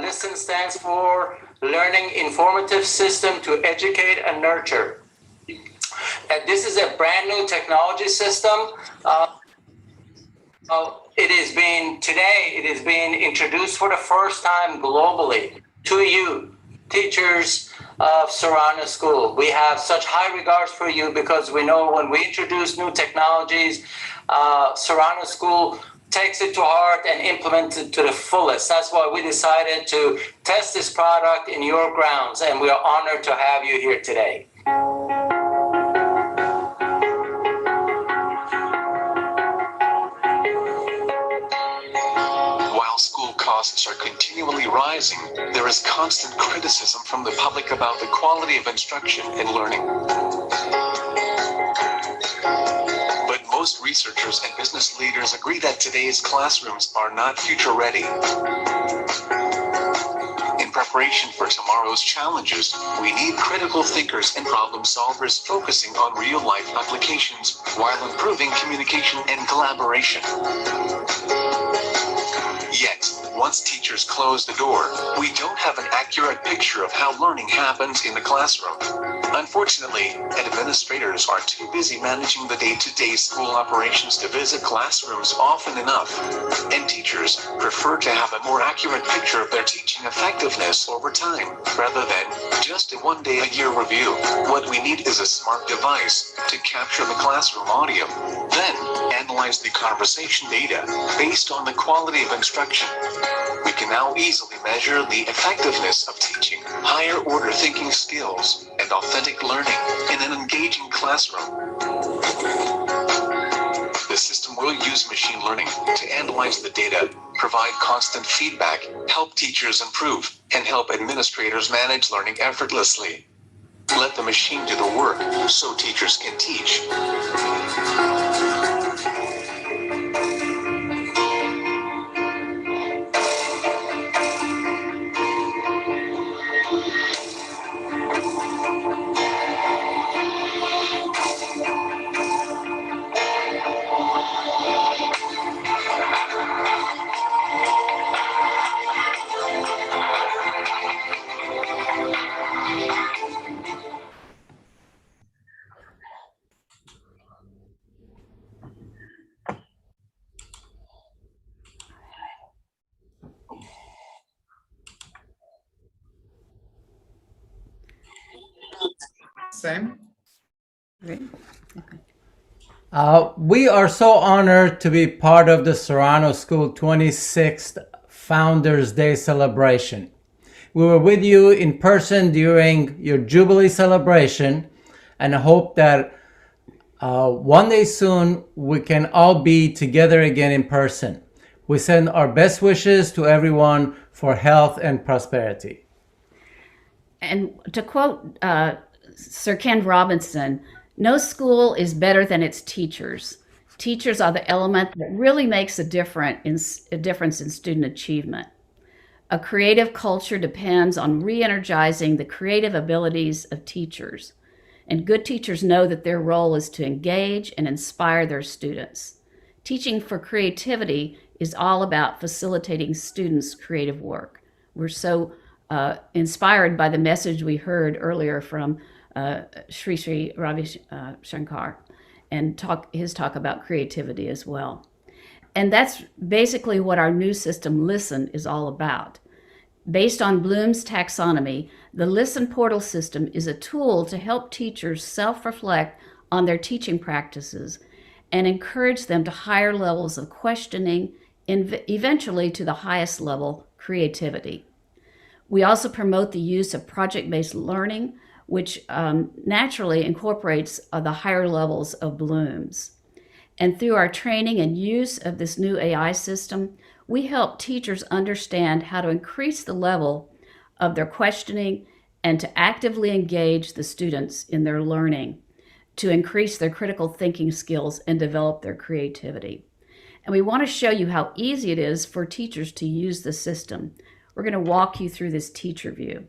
Listen stands for Learning Informative System to Educate and Nurture. And this is a brand new technology system. It is being introduced for the first time globally to you, teachers of Surana School. We have such high regards for you because we know when we introduce new technologies, Surana School takes it to heart and implements it to the fullest. That's why we decided to test this product in your grounds, and we are honored to have you here today. While school costs are continually rising, there is constant criticism from the public about the quality of instruction and learning. But most researchers and business leaders agree that today's classrooms are not future ready. In preparation for tomorrow's challenges, we need critical thinkers and problem solvers focusing on real-life applications while improving communication and collaboration. Yet, once teachers close the door, we don't have an accurate picture of how learning happens in the classroom. Unfortunately, administrators are too busy managing the day-to-day school operations to visit classrooms often enough, and teachers prefer to have a more accurate picture of their teaching effectiveness over time, rather than just a one-day-a-year review. What we need is a smart device to capture the classroom audio, then analyze the conversation data based on the quality of instruction. We can now easily measure the effectiveness of teaching higher-order thinking skills and authentic learning in an engaging classroom. The system will use machine learning to analyze the data, provide constant feedback, help teachers improve, and help administrators manage learning effortlessly. Let the machine do the work so teachers can teach. Sam? We are so honored to be part of the Serrano School 26th Founders Day celebration. We were with you in person during your Jubilee celebration and hope that one day soon we can all be together again in person. We send our best wishes to everyone for health and prosperity. And to quote Sir Ken Robinson, no school is better than its teachers. Teachers are the element that really makes a difference in student achievement. A creative culture depends on re-energizing the creative abilities of teachers. And good teachers know that their role is to engage and inspire their students. Teaching for creativity is all about facilitating students' creative work. We're so inspired by the message we heard earlier from Sri Sri Ravi Shankar and his talk about creativity as well. And that's basically what our new system, Listen, is all about. Based on Bloom's taxonomy, the Listen portal system is a tool to help teachers self-reflect on their teaching practices and encourage them to higher levels of questioning and eventually to the highest level, creativity. We also promote the use of project-based learning, which naturally incorporates the higher levels of Bloom's. And through our training and use of this new AI system, we help teachers understand how to increase the level of their questioning and to actively engage the students in their learning, to increase their critical thinking skills and develop their creativity. And we want to show you how easy it is for teachers to use the system. We're going to walk you through this teacher view.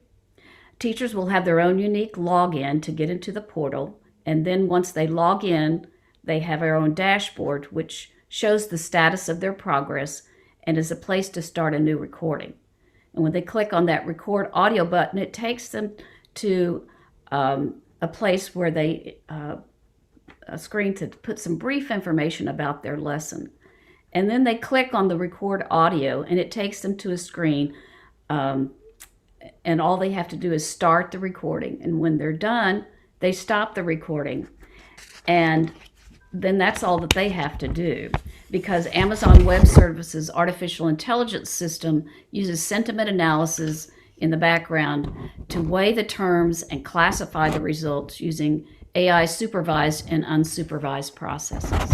Teachers will have their own unique login to get into the portal, and then once they log in, they have their own dashboard, which shows the status of their progress and is a place to start a new recording. And when they click on that record audio button, it takes them to a place where a screen to put some brief information about their lesson. And then they click on the record audio and it takes them to a screen and all they have to do is start the recording. And when they're done, they stop the recording. And then that's all that they have to do. because Amazon Web Services artificial intelligence system uses sentiment analysis in the background to weigh the terms and classify the results using AI supervised and unsupervised processes.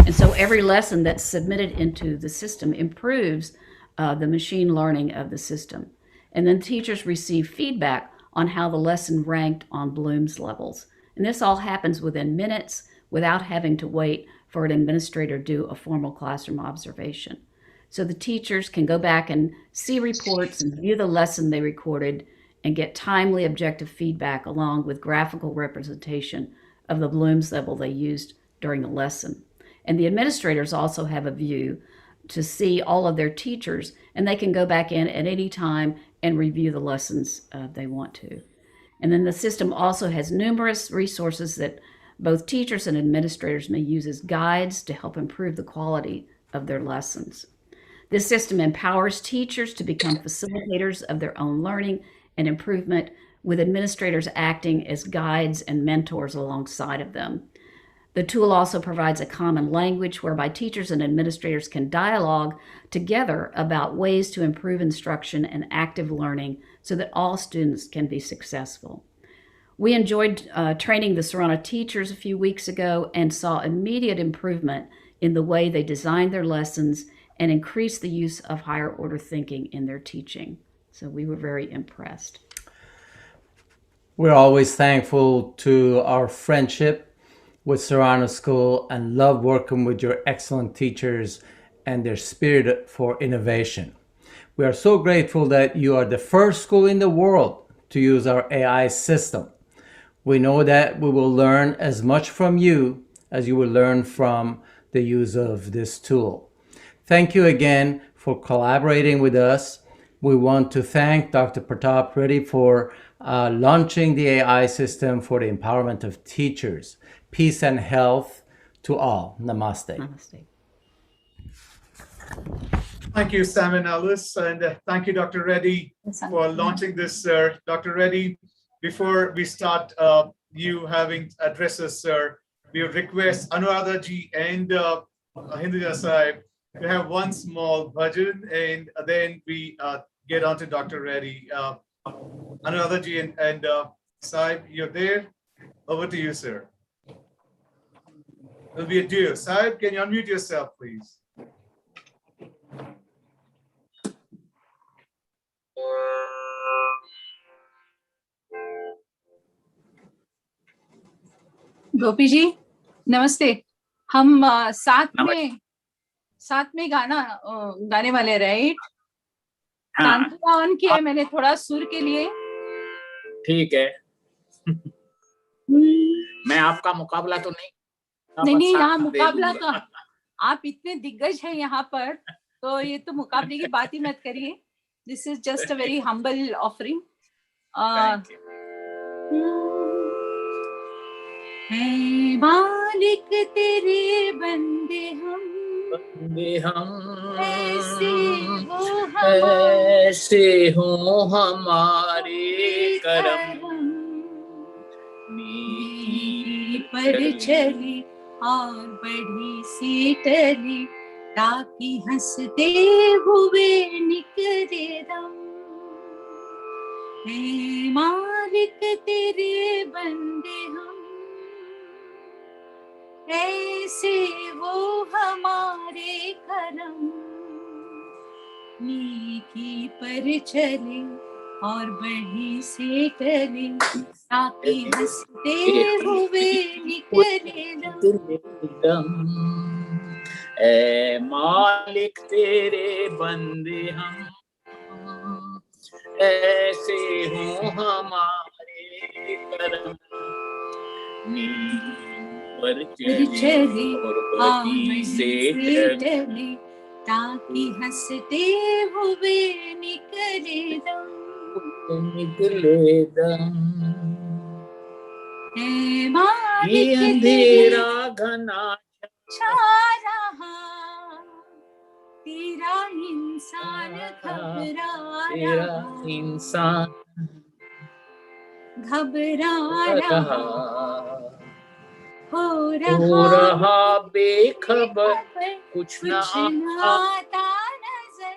And so every lesson that's submitted into the system improves the machine learning of the system. And then teachers receive feedback on how the lesson ranked on Bloom's levels. And this all happens within minutes without having to wait for an administrator to do a formal classroom observation. So the teachers can go back and see reports and view the lesson they recorded and get timely objective feedback along with graphical representation of the Bloom's level they used during the lesson. And the administrators also have a view to see all of their teachers, and they can go back in at any time and review the lessons they want to. And then the system also has numerous resources that both teachers and administrators may use as guides to help improve the quality of their lessons. This system empowers teachers to become facilitators of their own learning and improvement, with administrators acting as guides and mentors alongside of them. The tool also provides a common language whereby teachers and administrators can dialogue together about ways to improve instruction and active learning so that all students can be successful. We enjoyed training the Serrano teachers a few weeks ago and saw immediate improvement in the way they designed their lessons and increased the use of higher order thinking in their teaching. So we were very impressed. We're always thankful to our friendship with Serrano School and love working with your excellent teachers and their spirit for innovation. We are so grateful that you are the first school in the world to use our AI system. We know that we will learn as much from you as you will learn from the use of this tool. Thank you again for collaborating with us. We want to thank Dr. Pratap Reddy for launching the AI system for the empowerment of teachers. Peace and health to all. Namaste. Namaste. Thank you, Sam and Alice, and thank you, Dr. Reddy, for launching this, sir. Dr. Reddy, before we start you having addresses, sir, we would request Anuradha ji and Hinduja Sahib to have one small bhajan, and then we get on to Dr. Reddy. Anuradha ji and Sahib, you're there? Over to you, sir. It'll be a duo. Sahib, can you unmute yourself, please? गोपी जी नमस्ते। हम साथ में गाने वाले, right? Tanpura on किया है मैंने थोड़ा सुर के लिए। ठीक है। मैं आपका मुकाबला तो नहीं, यहाँ मुकाबला तो आप इतने दिग्गज हैं यहाँ पर, तो ये तो मुकाबले की बात ही मत करिए। This is just a very humble offering. है मालिक तेरे बंदे हम ऐसे हो हमारे करम, पर चली और बढ़ी सी टली, ताकि हंसते हुए निकले दम। हे मालिक तेरे बंदे हम, ऐसे वो हमारे करम, नेकी पर चले और बढ़ी से टले, ताकि हंसते हुए निकले दम। ऐ मालिक तेरे बंदे हम, ऐसे हो हमारे करम, पर चले और बढ़ी से टले, ताकि हंसते हुए निकले दम। ये अंधेरा घना छा रहा, तेरा इंसान घबरा रहा, हो रहा बेखबर कुछ कुछ न आता नजर,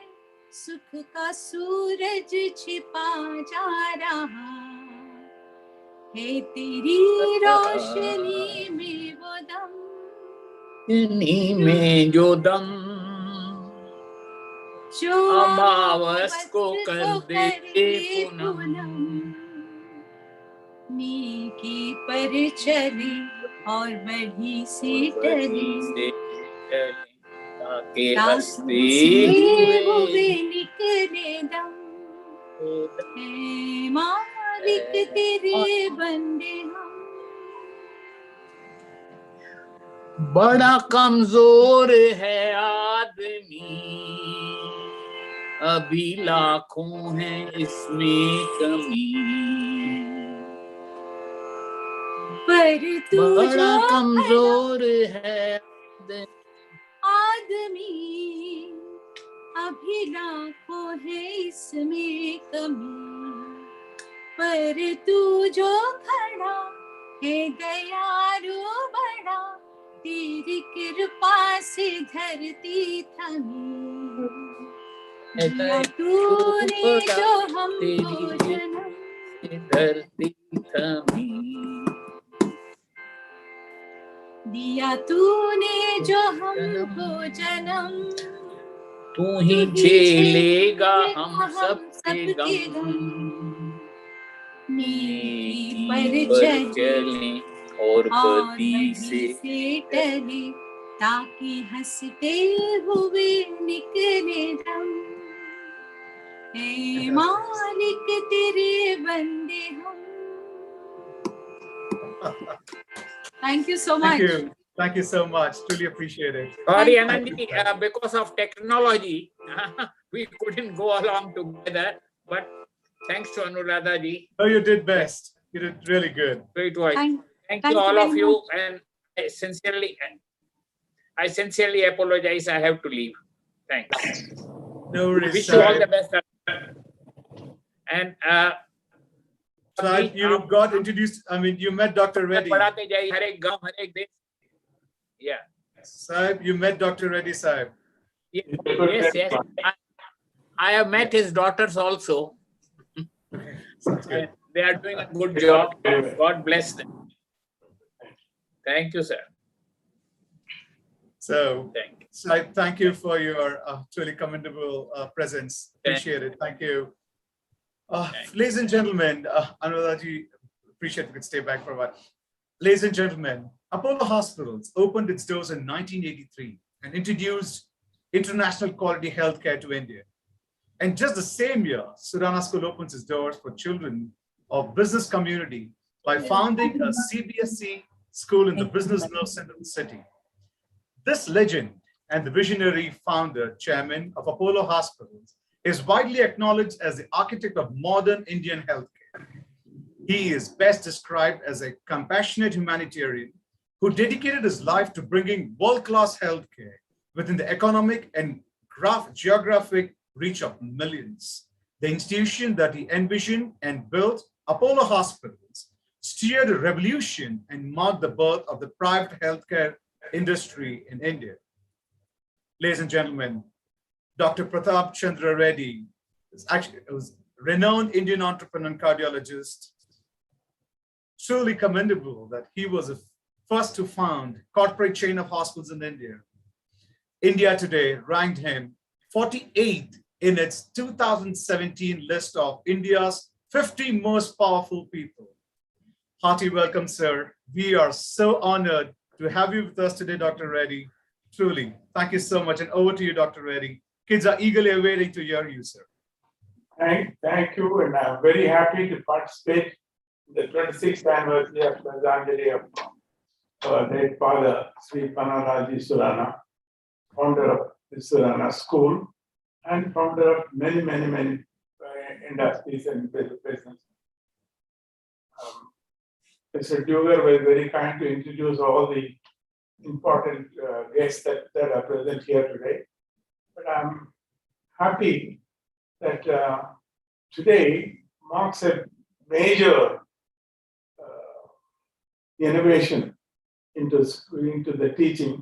सुख का सूरज छिपा जा रहा है तेरी रोशनी में वो दम, इन्हीं में जो दम जो अमावस को कर दे पूनम, नेकी पर चले और बढ़ी से टले, ताकि हंसते हुए निकले दम, हे मालिक तेरे बंदे हम। बड़ा कमजोर है आदमी, अभी लाखों है इसमें कमी, पर तू बड़ा जो कमजोर है आदमी, अभी लाखों है इसमें कमी, पर तू जो खड़ा है दयालु बड़ा, तेरी कृपा से धरती थमी, दिया तूने जो हमको जन्म, धरती थमी, दिया तूने जो हमको जन्म, तू ही झेलेगा हम सबके गम, नेकी पर चले और और बदी से टले, ताकि हंसते हुए निकले दम, हे मालिक तेरे बंदे हम। Thank you so much. Thank you so much. Truly appreciate it. Sorry, Anandi, because of technology, we couldn't go along together. But thanks to Anuradha ji. Oh, you did best. You did really good. Great voice. Thank thank you all you of very you, much. and I sincerely apologize. I have to leave. Thanks. No worries. Wish you all the best. And so you got introduced. I mean, you met Dr. Reddy. Yeah. Sahib, you met Dr. Reddy, Sahib. Yes. I have met his daughters also. Good. They are doing a good job. God bless them. Thank you, sir. So, I thank you for your truly commendable presence. Appreciate it. Thank you. Ladies and gentlemen, Anuradha, appreciate if you could stay back for a while. Ladies and gentlemen, Apollo Hospitals opened its doors in 1983 and introduced international quality healthcare to India. And just the same year, Surana School opens its doors for children of business community by founding a CBSE school in the business nerve center of the city. This legend and the visionary founder, chairman of Apollo Hospitals, is widely acknowledged as the architect of modern Indian healthcare. He is best described as a compassionate humanitarian who dedicated his life to bringing world-class healthcare within the economic and geographic reach of millions. The institution that he envisioned and built, Apollo Hospitals, steered a revolution and marked the birth of the private healthcare industry in India. Ladies and gentlemen, Dr. Pratap Chandra Reddy was a renowned Indian entrepreneur and cardiologist. Truly commendable that he was the first to found corporate chain of hospitals in India. India Today ranked him 48th in its 2017 list of India's 50 most powerful people. Hearty welcome, sir. We are so honored to have you with us today, Dr. Reddy. Truly, thank you so much. And over to you, Dr. Reddy. Kids are eagerly awaiting to hear you, sir. Thank you, and I'm very happy to participate in the 26th anniversary of Shraddhanjali of our late father, Sri Panaraji Surana, founder of the Surana School, and founder of many industries and business. Mr. Dugar was very kind to introduce all the important guests that are present here today. But I'm happy that today marks a major innovation into the teaching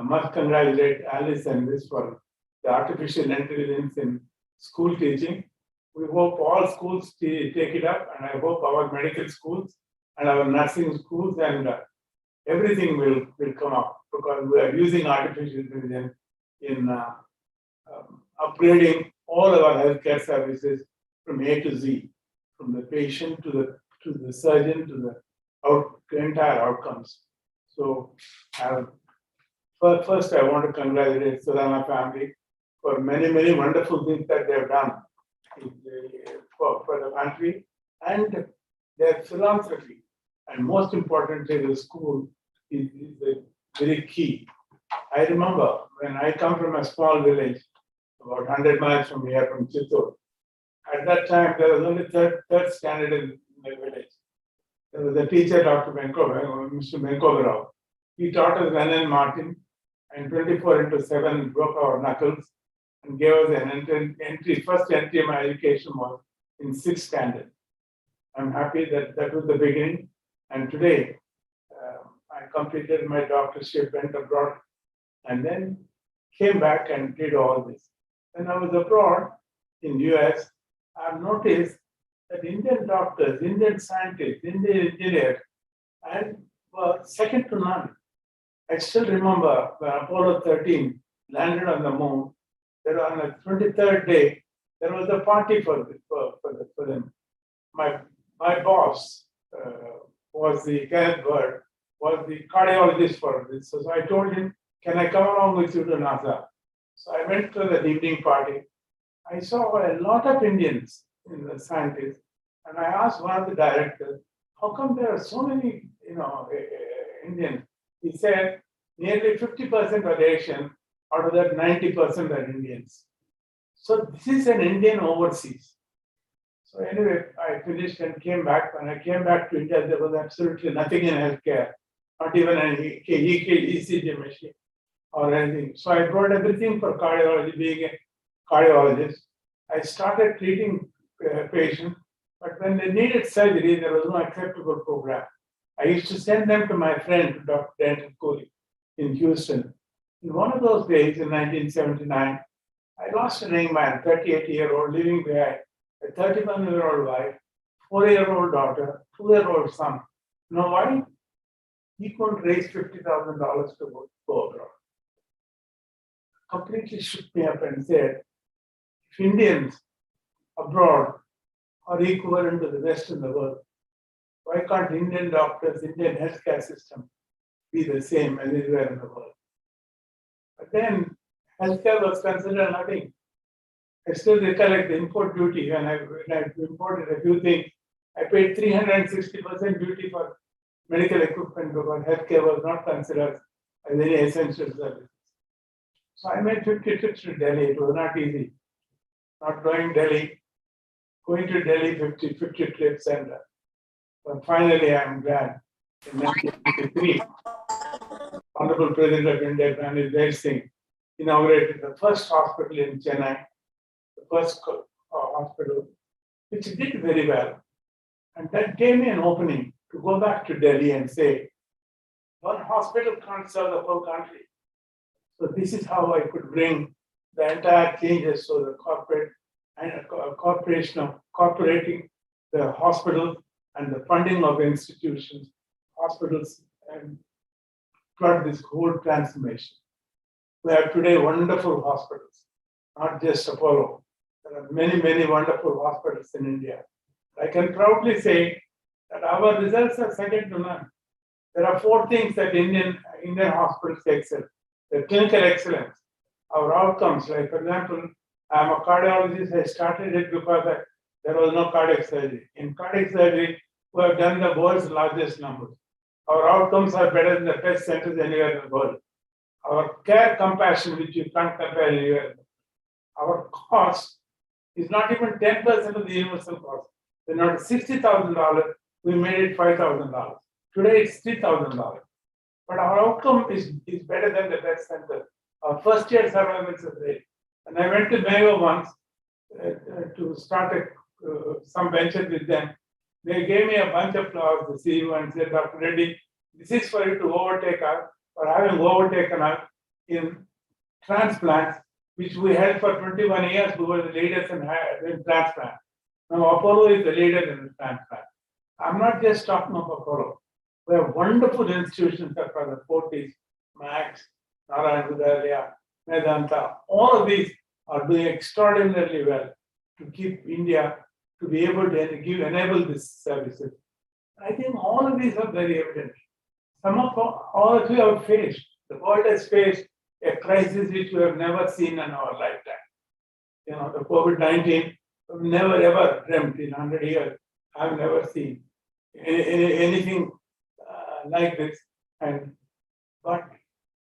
I must congratulate Alice and this for the artificial intelligence in school teaching. We hope all schools take it up, and I hope our medical schools and our nursing schools and everything will come up, because we are using artificial intelligence in upgrading all our healthcare services from A to Z, from the patient to the surgeon to the entire outcomes. So first I want to congratulate Surana family for many wonderful things that they have done for the country and their philanthropy. And most importantly, the school is very key. I remember when I come from a small village, about 100 miles from here, from Chittor. At that time, there was only third standard in the village. There was a teacher, Dr. Mr. Venkogarao. He taught us Lennon Martin, and 24/7 broke our knuckles and gave us an entry. First entry of my education was in 6th standard. I'm happy that was the beginning. And today, I completed my doctorship, went abroad, and then came back and did all this. When I was abroad in US, I've noticed that Indian doctors, Indian scientists, Indian engineers, and were second to none. I still remember when Apollo 13 landed on the moon, there on the 23rd day, there was a party for them. My boss was the Kenneth Bird, was the cardiologist for this. So I told him, can I come along with you to NASA? So I went to the evening party. I saw a lot of Indians in the scientists, and I asked one of the directors, how come there are so many, Indians? He said, nearly 50% are Asian, out of that 90% are Indians. So this is an Indian overseas. So anyway, I finished and came back. When I came back to India, there was absolutely nothing in healthcare, not even an ECG machine or anything. So I brought everything for cardiology, being a cardiologist. I started treating patients, but when they needed surgery, there was no acceptable program. I used to send them to my friend, Dr. Denton Cooley in Houston. In one of those days in 1979, I lost a young man, 38-year-old, living behind a 31-year-old wife, 4-year-old daughter, 2-year-old son. You know why? He couldn't raise $50,000 to go abroad. Completely shook me up and said, if Indians abroad are equivalent to the rest of the world, why can't Indian doctors, Indian healthcare system be the same anywhere in the world? But then healthcare was considered nothing. I still recollect the import duty when I imported a few things. I paid 360% duty for medical equipment because healthcare was not considered as any essential service. So I made 50 trips to Delhi. It was not easy. Not going to Delhi 50 trips, and finally I'm glad in 1953, Honorable President of India, Pranib Dev Singh, inaugurated the first hospital in Chennai, the first hospital, which did very well. And that gave me an opening to go back to Delhi and say, one hospital can't serve the whole country. So this is how I could bring the entire changes, so the corporate and a corporation of incorporating the hospital and the funding of institutions, hospitals, and brought this whole transformation. We have today wonderful hospitals, not just Apollo. There are many wonderful hospitals in India. I can proudly say that our results are second to none. There are 4 things that Indian hospitals excel. The clinical excellence, our outcomes, like for example, I'm a cardiologist. I started it because there was no cardiac surgery. In cardiac surgery, we have done the world's largest numbers. Our outcomes are better than the best centers anywhere in the world. Our care compassion, which you can't compare anywhere. Our cost is not even 10% of the universal cost. When not $60,000, we made it $5,000. Today it's $3,000. But our outcome is better than the best center. Our first year survival rate. And I went to Mayo once to start some venture with them. They gave me a bunch of flowers, the CEO, and said, Dr. Reddy, this is for you to overtake us, for having overtaken us. in transplants, which we held for 21 years. We were the leaders in transplant. Now Apollo is the leader in transplant. I'm not just talking of Apollo. We have wonderful institutions across the Fortis, Max, Narayan Vidyalaya, Medanta. All of these are doing extraordinarily well to keep India to be able to enable these services. I think all of these are very evident. All of you have faced, the world has faced a crisis which we have never seen in our lifetime. You know, the COVID-19, we've never ever dreamt in 100 years. I've never seen anything like this. But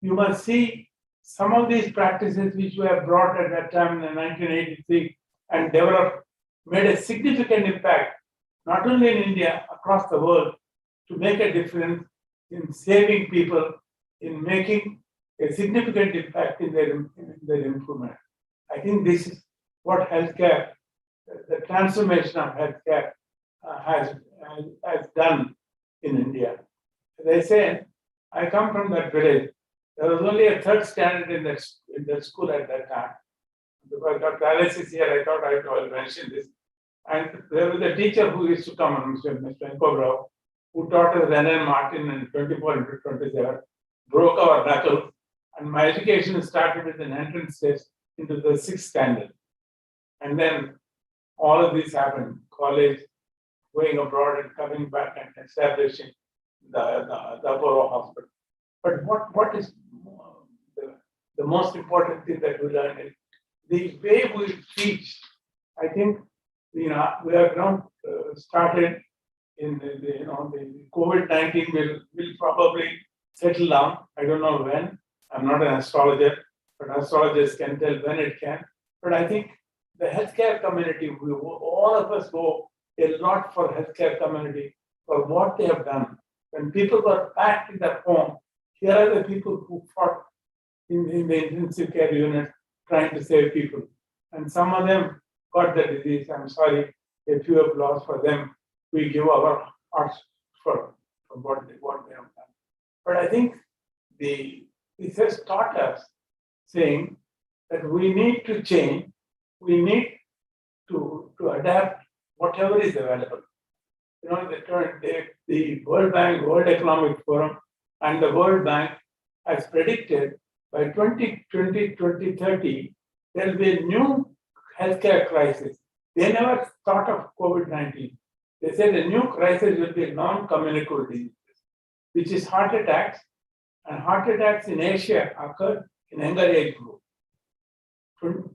you must see some of these practices which we have brought at that time in 1983 and developed, made a significant impact, not only in India, across the world, to make a difference in saving people, in making a significant impact in their improvement. I think this is what healthcare, the transformation of healthcare has done in India. As I said, I come from that village. There was only a third standard in that school at that time. Because Dr. Alice is here, I thought I will mention this. And there was a teacher who used to come, Mr. Enko, who taught us N.N. Martin in 24 into 27, broke our knuckles, and my education started with an entrance test into the 6th standard. And then all of this happened, college, going abroad and coming back and establishing the Apollo Hospital. But what is the most important thing that we learned is the way we teach. I think we have now started in the COVID-19 will probably settle down. I don't know when. I'm not an astrologer, but astrologers can tell when it can. But I think the healthcare community, all of us go a lot for healthcare community for what they have done. When people were packed in their home, here are the people who fought in the intensive care unit trying to save people. And some of them got the disease. I'm sorry, a few have lost for them. We give our hearts for what they have done. But I think this has taught us, saying that we need to change, we need to adapt whatever is available. You know, the World Bank, World Economic Forum, and the World Bank has predicted by 2020, 2030, there will be a new healthcare crisis. They never thought of COVID-19. They said a new crisis will be non-communicable diseases, which is heart attacks. And heart attacks in Asia occurred in younger age group.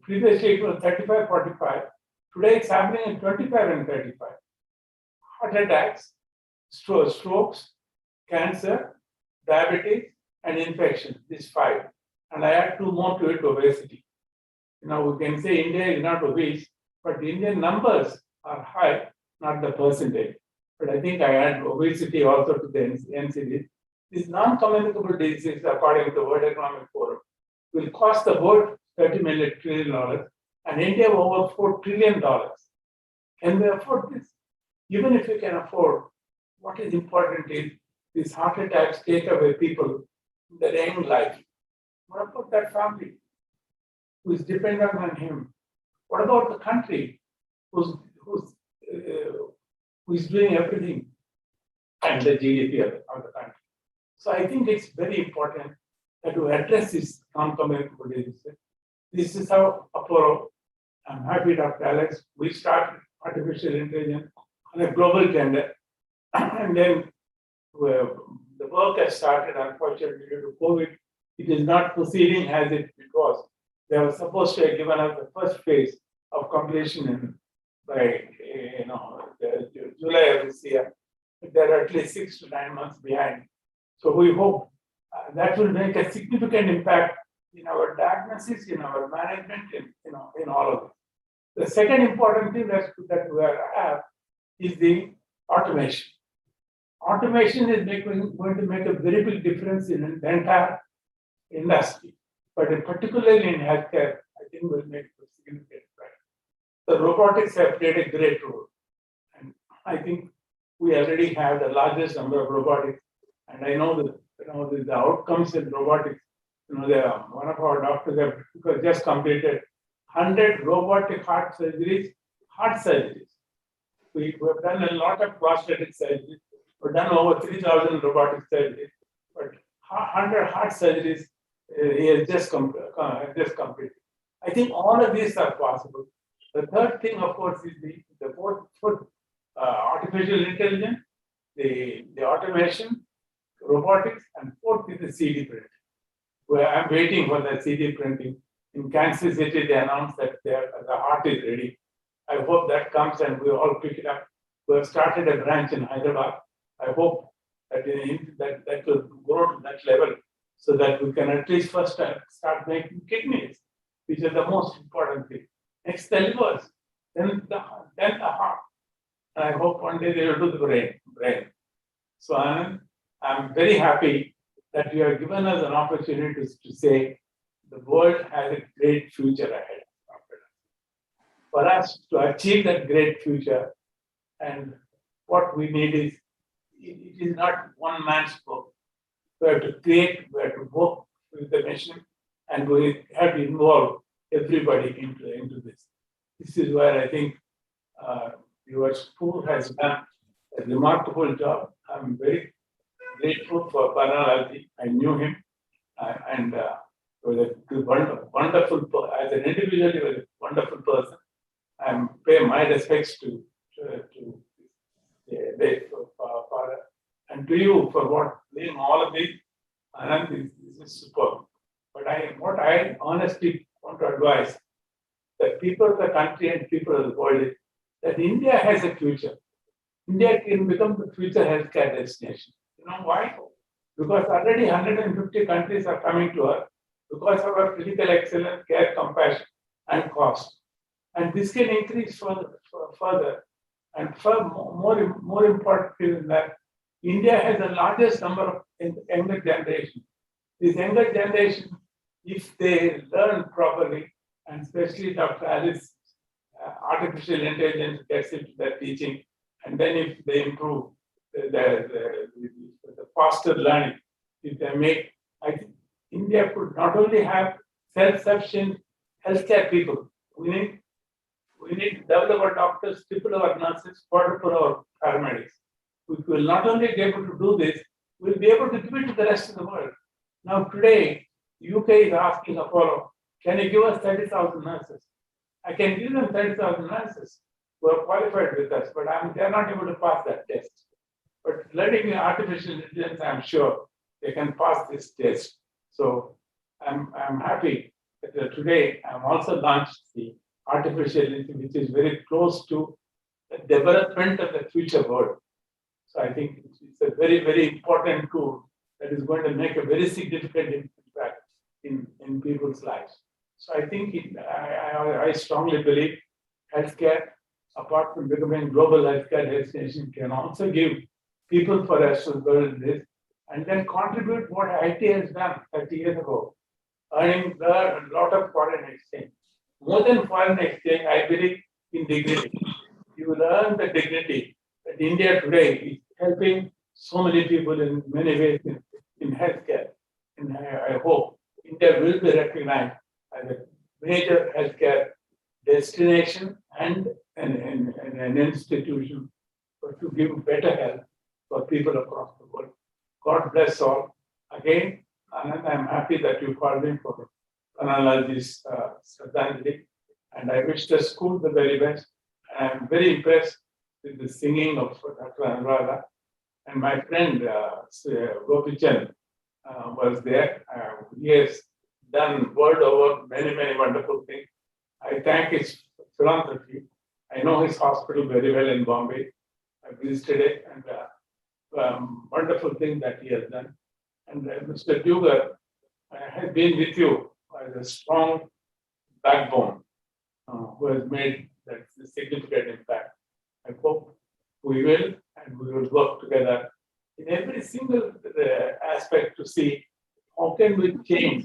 Previously it was 35, 45. Today it's happening in 25 and 35. Heart attacks, strokes, cancer, diabetes, and infection. These 5. And I add 2 more to it, obesity. Now we can say India is not obese, but the Indian numbers are high, not the percentage. But I think I add obesity also to the NCD. These non-communicable diseases, according to the World Economic Forum, will cost the world $30 trillion and India over $4 trillion. Can we afford this? Even if you can afford, what is important is these heart attacks take away people in their young life. What about that family who is dependent on him? What about the country who is doing everything and the GDP of the country? So I think it's very important that we address this non-communicable diseases. This is how Apollo, I'm happy, Dr. Alex, we started artificial intelligence on a global agenda. And then the work has started, unfortunately, due to COVID. It is not proceeding as it was. They were supposed to have given us the first phase of completion by July of this year. They're at least 6 to 9 months behind. So we hope that will make a significant impact in our diagnosis, in our management, in all of it. The second important thing that we have is the automation. Automation is going to make a very big difference in the entire industry, but particularly in healthcare, I think will make a significant impact. The robotics have played a great role, and I think we already have the largest number of robotics. And I know that the outcomes in robotics one of our doctors have just completed 100 robotic heart surgeries. We have done a lot of prosthetic surgeries. We've done over 3,000 robotic surgeries, but 100 heart surgeries he has just completed. I think all of these are possible. The third thing, of course, is the fourth artificial intelligence, the automation, robotics, and fourth is the 3D printing. Where I'm waiting for the 3D printing. In Kansas City, they announced that the heart is ready. I hope that comes and we all pick it up. We have started a branch in Hyderabad. I hope that that will grow to that level so that we can at least first start making kidneys, which is the most important thing. Next, the livers, then the heart. And I hope one day they will do the brain. So Anand, I'm very happy that you have given us an opportunity to say the world has a great future ahead. For us to achieve that great future, and what we need is, it is not one man's work. We have to create, we have to work with the mission, and we have to involve everybody into this. This is where I think your school has done a remarkable job. I'm very grateful for Pranalaji. I knew him, and he was a wonderful, as an individual, he was a wonderful person. I pay my respects to the late father, and to you for doing all of this. Anand, this is superb. But what I honestly want to advise the people of the country and people of the world is that India has a future. India can become the future healthcare destination. You know why? Because already 150 countries are coming to us because of our clinical excellence, care, compassion, and cost. And this can increase further. And more importantly than that, India has the largest number of younger generation. This younger generation, if they learn properly, and especially Dr. Alice, artificial intelligence gets into their teaching, and then if they improve the faster learning, if they make, I think India could not only have self-sufficient healthcare people, we need to develop our doctors, triple our nurses, quadruple our paramedics. We will not only be able to do this, we'll be able to give it to the rest of the world. Now today, UK is asking Apollo, can you give us 30,000 nurses? I can give them 30,000 nurses who are qualified with us, but they're not able to pass that test. But learning artificial intelligence, I'm sure they can pass this test. So I'm happy that today I've also launched the artificial intelligence, which is very close to the development of the future world. So I think it's a very, very important tool that is going to make a very significant impact in people's lives. So I think I strongly believe healthcare, apart from becoming global healthcare destination, can also give people for us to build this and then contribute what IT has done 30 years ago, earning a lot of foreign exchange. More than foreign exchange, I believe in dignity. You will earn the dignity that India today is helping so many people in many ways in healthcare. And I hope India will be recognized as a major healthcare destination and an institution to give better health for people across the world. God bless all. Again, Anand, I'm happy that you called me for Pranalaji's Shraddhanjali, and I wish the school the very best. I'm very impressed with the singing of Dr. Anuradha. And my friend Gopichan was there. He has done world over many, many wonderful things. I thank his philanthropy. I know his hospital very well in Bombay. I visited it, and wonderful thing that he has done. And Mr. Dugar has been with you as a strong backbone who has made that significant impact. I hope we will, and we will work together in every single aspect to see how can we change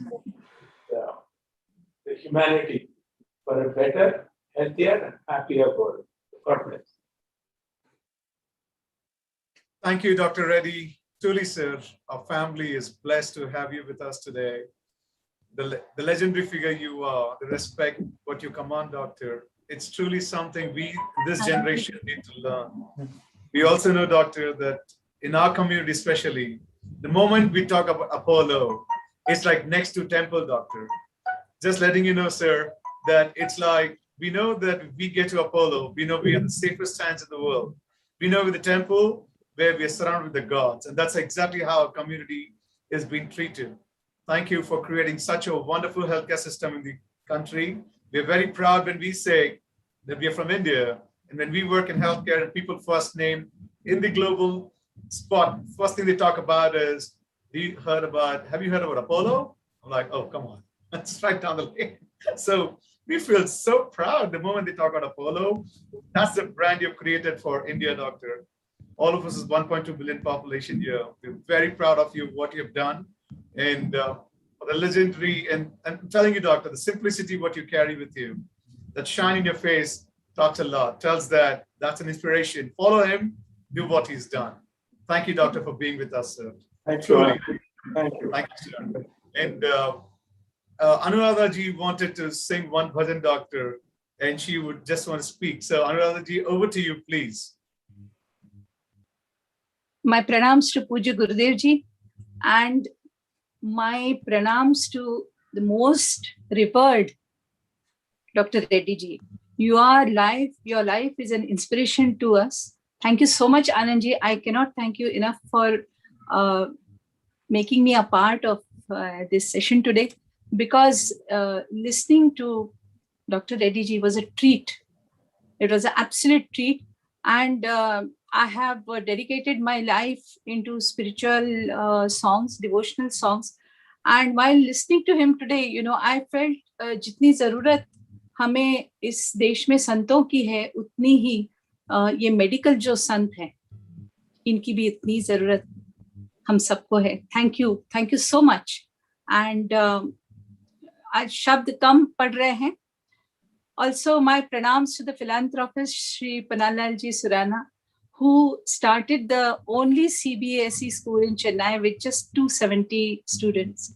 the humanity for a better, healthier, and happier world. God bless. Thank you, Dr. Reddy. Truly, sir, our family is blessed to have you with us today. the legendary figure you are, the respect, what you command, Doctor. It's truly something we, this generation, need to learn. We also know, Doctor, that in our community especially, the moment we talk about Apollo, it's like next to temple, Doctor. Just letting you know, sir, that it's like, we know that if we get to Apollo, we know we are the safest hands in the world. We know with the temple, where we are surrounded with the gods. And that's exactly how our community is being treated. Thank you for creating such a wonderful healthcare system in the country. We're very proud when we say that we are from India. And when we work in healthcare and people first name in the global spot, first thing they talk about is, have you heard about Apollo? I'm like, oh, come on, that's right down the lane. So we feel so proud the moment they talk about Apollo. That's the brand you've created for India, Doctor. All of us is 1.2 billion population here. We're very proud of you, what you've done. And for the legendary, and I'm telling you, Doctor, the simplicity, what you carry with you, that shine in your face talks a lot, tells that that's an inspiration. Follow him, do what he's done. Thank you, Doctor, for being with us, sir. Thank you. Thank you. Thank you, sir. And Anuradha ji wanted to sing one bhajan, Doctor, and she would just want to speak. So Anuradha ji, over to you, please. My pranams to Puja Gurudev ji, and my pranams to the most revered Dr. Reddy ji. Your life is an inspiration to us. Thank you so much, Anand ji. I cannot thank you enough for making me a part of this session today, because listening to Dr. Reddy ji was a treat. It was an absolute treat. And I have dedicated my life into spiritual songs, devotional songs. And while listening to him today, I felt jitni zarurat hame is desh mein santon ki hai, utni hi ye medical jo sant hai, inki bhi itni zarurat hum sabko hai. Thank you so much. And aaj shabd kam pad rahe hain. Also, my pranams to the philanthropist Shri Pannalal ji Surana, who started the only CBSE school in Chennai with just 270 students.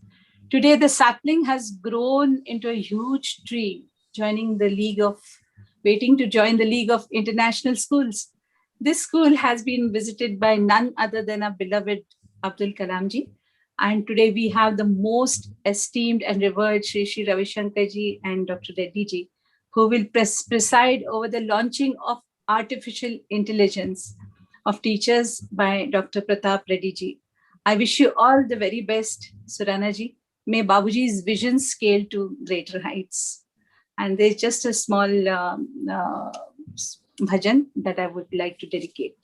Today, the sapling has grown into a huge tree, waiting to join the League of International Schools. This school has been visited by none other than our beloved Abdul Kalam ji. And today we have the most esteemed and revered Shri Ravi Shankar ji and Dr. Reddy ji, who will preside over the launching of artificial intelligence of teachers by Dr. Pratap Reddy ji. I wish you all the very best, Surana ji. May Babuji's vision scale to greater heights. And there's just a small bhajan that I would like to dedicate.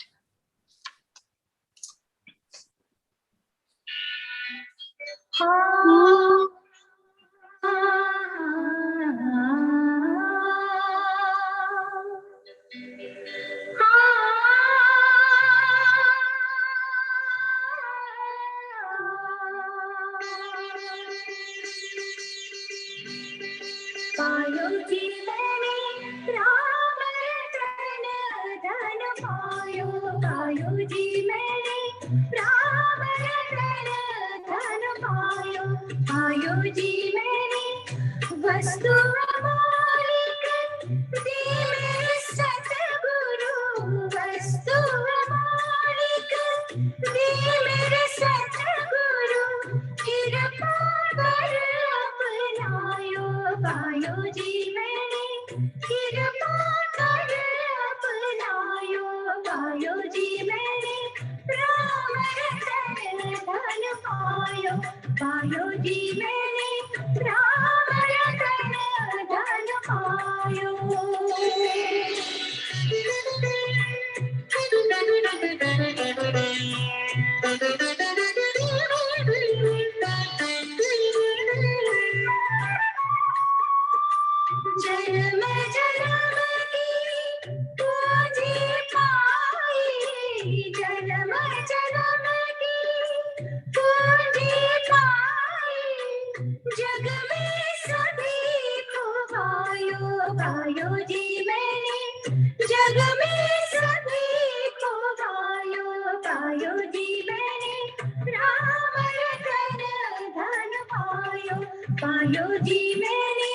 पायो जी मैंने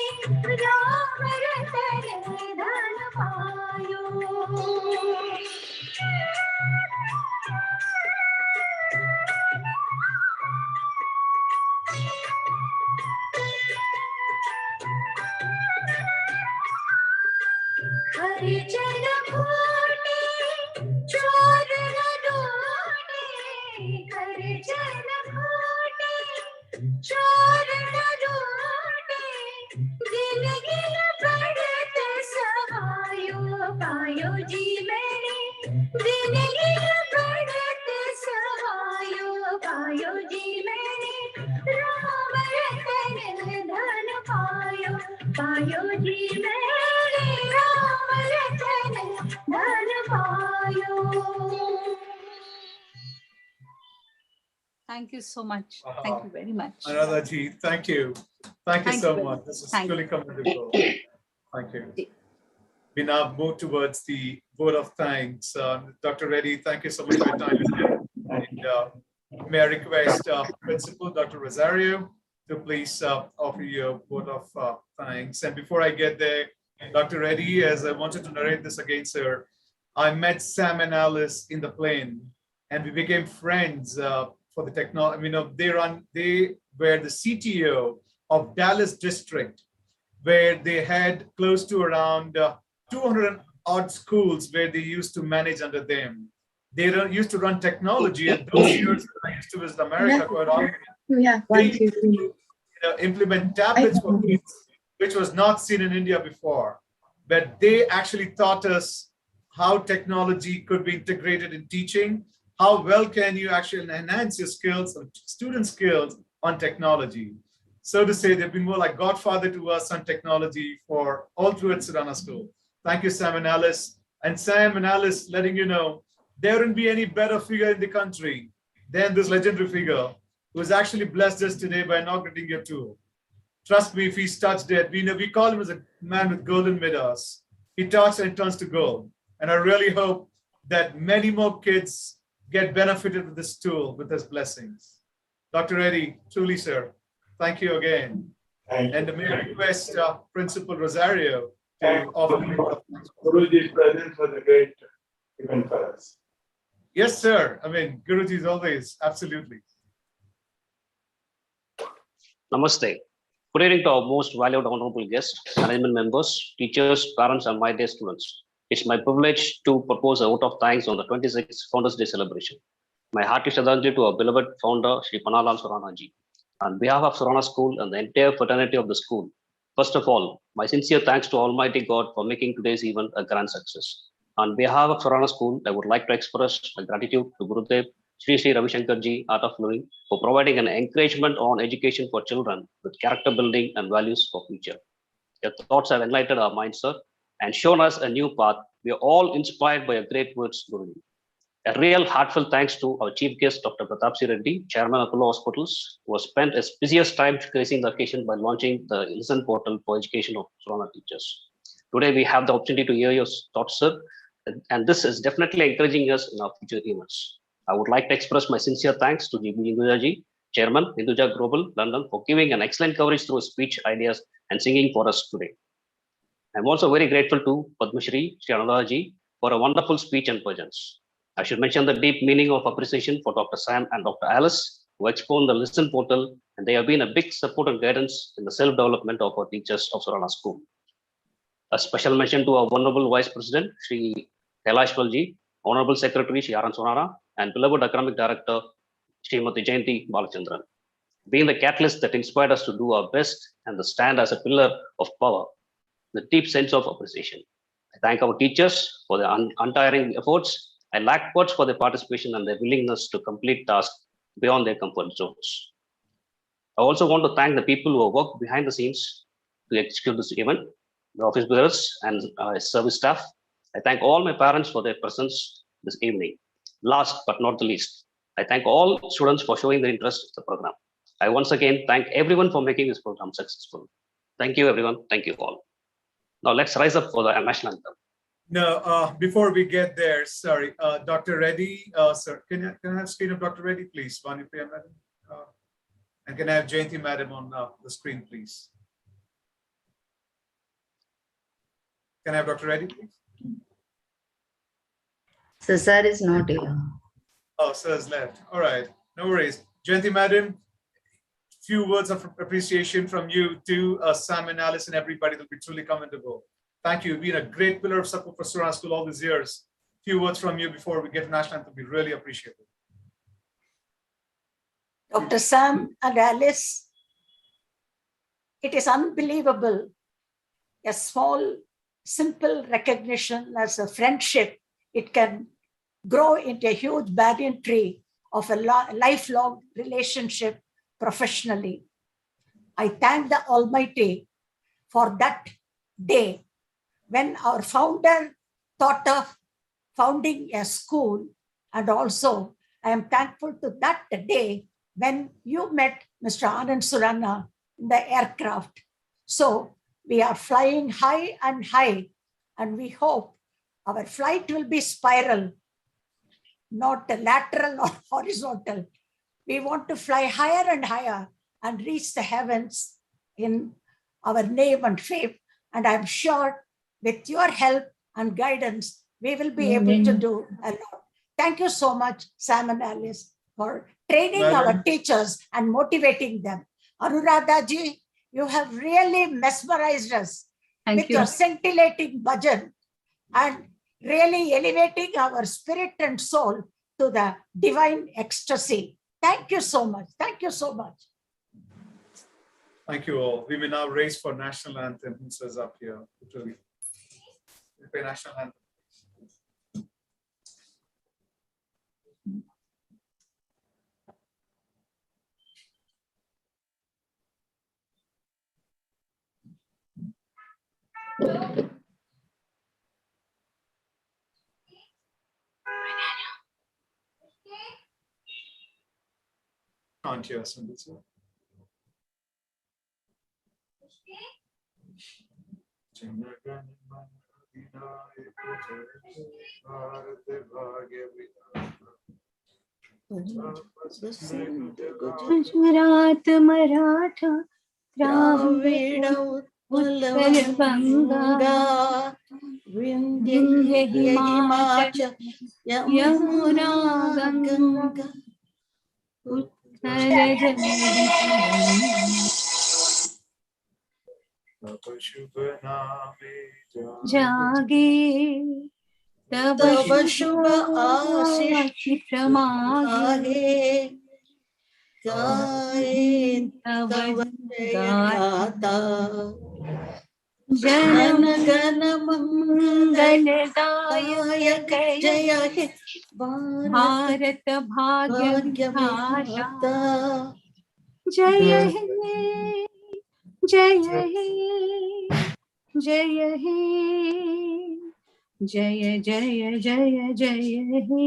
राम रतन धन पायो हरिजन घोटे चोर न ढूंढे हरिजन घोटे चोर न ढूंढे जिंदगी न पड़त सवायो पायो जी मैंने जिंदगी न पड़त सवायो पायो जी मैंने राम रतन धन पायो पायो जी मैंने राम रतन धन पायो Thank you so much. Thank you very much. Anuradha-ji, thank you. Thank you Thank so you very much. much. This is Thank truly you. commendable. Thank you. We now move towards the vote of thanks. Dr. Reddy, thank you so much for your time today. And may I request Principal Dr. Rosario to please offer your vote of thanks. And before I get there, Dr. Reddy, as I wanted to narrate this again, sir, I met Sam and Alice in the plane, and we became friends for the technology. They were the CTO of Dallas District, where they had close to around 200 odd schools where they used to manage under them. They used to run technology, and those years when I used to visit America quite often, they used to implement tablets for kids, which was not seen in India before. But they actually taught us how technology could be integrated in teaching. How well can you actually enhance your skills, student skills on technology? So to say, they've been more like godfather to us on technology for all through at Surana School. Thank you, Sam and Alice. And Sam and Alice, letting you know, there wouldn't be any better figure in the country than this legendary figure who has actually blessed us today by inaugurating your tool. Trust me, if he's touched it, we call him as a man with golden midas. He touches and turns to gold. And I really hope that many more kids get benefited with this tool, with his blessings. Dr. Reddy, truly, sir, thank you again. And may I request Principal Rosario to offer Guruji's presence was a great event for us. Yes, sir. Guruji is always, absolutely. Namaste. Good evening to our most valued honorable guests, management members, teachers, parents, and my dear students. It's my privilege to propose a vote of thanks on the 26th Founders Day celebration. My hearty Shraddhanjali to our beloved founder, Shri Pannalal Suranaji. On behalf of Surana School and the entire fraternity of the school, first of all, my sincere thanks to Almighty God for making today's event a grand success. On behalf of Surana School, I would like to express my gratitude to Gurudev, Sri Sri Ravi Shankar Ji, Art of Living, for providing an encouragement on education for children with character building and values for future. Your thoughts have enlightened our minds, sir, and shown us a new path. We are all inspired by your great words, Guruji. A real heartfelt thanks to our chief guest, Dr. Pratap C. Reddy, Chairman of Apollo Hospitals, who has spent his busiest time gracing the occasion by launching the Listen portal for education of Surana teachers. Today, we have the opportunity to hear your thoughts, sir, and this is definitely encouraging us in our future events. I would like to express my sincere thanks to G.B. Hinduja Ji, Chairman, Hinduja Global, London, for giving an excellent coverage through speech, ideas, and singing for us today. I'm also very grateful to Padma Shri Anuradha Ji for a wonderful speech and presence. I should mention the deep meaning of appreciation for Dr. Sam and Dr. Alice, who explained the Listen portal, and they have been a big support and guidance in the self-development of our teachers of Surana School. A special mention to our Honorable Vice President, Shri Kailashpal Ji, Honorable Secretary, Shri Aran Surana, and beloved Academic Director, Srimati Jayanti Balachandran, being the catalyst that inspired us to do our best and to stand as a pillar of power, with deep sense of appreciation. I thank our teachers for their untiring efforts. I lack words for their participation and their willingness to complete tasks beyond their comfort zones. I also want to thank the people who have worked behind the scenes to execute this event, the office bearers and service staff. I thank all my parents for their presence this evening. Last but not the least, I thank all students for showing their interest in the program. I once again thank everyone for making this program successful. Thank you, everyone. Thank you all. Now let's rise up for the national anthem. No, before we get there, sorry, Dr. Reddy, sir, can I have screen of Dr. Reddy, please? And can I have Jayanti Madam on the screen, please? Can I have Dr. Reddy, please? So sir is not here. Oh, sir has left. All right, no worries. Jayanti Madam, few words of appreciation from you to Sam and Alice and everybody. Will be truly commendable. Thank you. You've been a great pillar of support for Surana School all these years. Few words from you before we get to national anthem will be really appreciated. Dr. Sam and Alice, it is unbelievable. A small, simple recognition as a friendship, it can grow into a huge banyan tree of a lifelong relationship professionally. I thank the Almighty for that day when our founder thought of founding a school, and also I am thankful to that day when you met Mr. Anand Surana in the aircraft. So we are flying high and high, and we hope our flight will be spiral, not lateral or horizontal. We want to fly higher and higher and reach the heavens in our name and fame. And I'm sure with your help and guidance, we will be able to do a lot. Thank you so much, Sam and Alice, for training our teachers and motivating them. Anuradha ji, you have really mesmerized us with your scintillating bhajan and really elevating our spirit and soul to the divine ecstasy. Thank you so much. Thank you so much. Thank you all. We will now raise for national anthem. Who says up here? We play national anthem. Can't hear us in this one. Gujarat Maratha Dravida Utkal बंगा विंध्य हिमाचल यमुना गंगा उत्कल जागे तब शुभ आशीष प्रमागे गाए तब गाता जन गण मंगलदायक जय हे भारत भाग्य विधाता जय हे जय हे जय हे जय जय जय जय हे.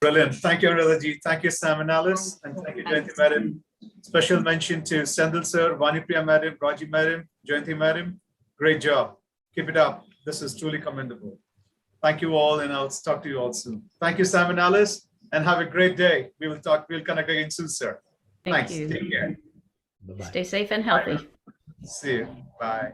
Brilliant. Thank you, Anuradha ji. Thank you, Sam and Alice. And thank you, Jayanti Madam. Special mention to Sendil sir, Vanipriya Madam, Raji Madam, Jayanti Madam. Great job. Keep it up. This is truly commendable. Thank you all, and I'll talk to you all soon. Thank you, Sam and Alice, and have a great day. We'll connect again soon, sir. Thank Thanks. you. Take care. Stay safe and healthy. See you. Bye.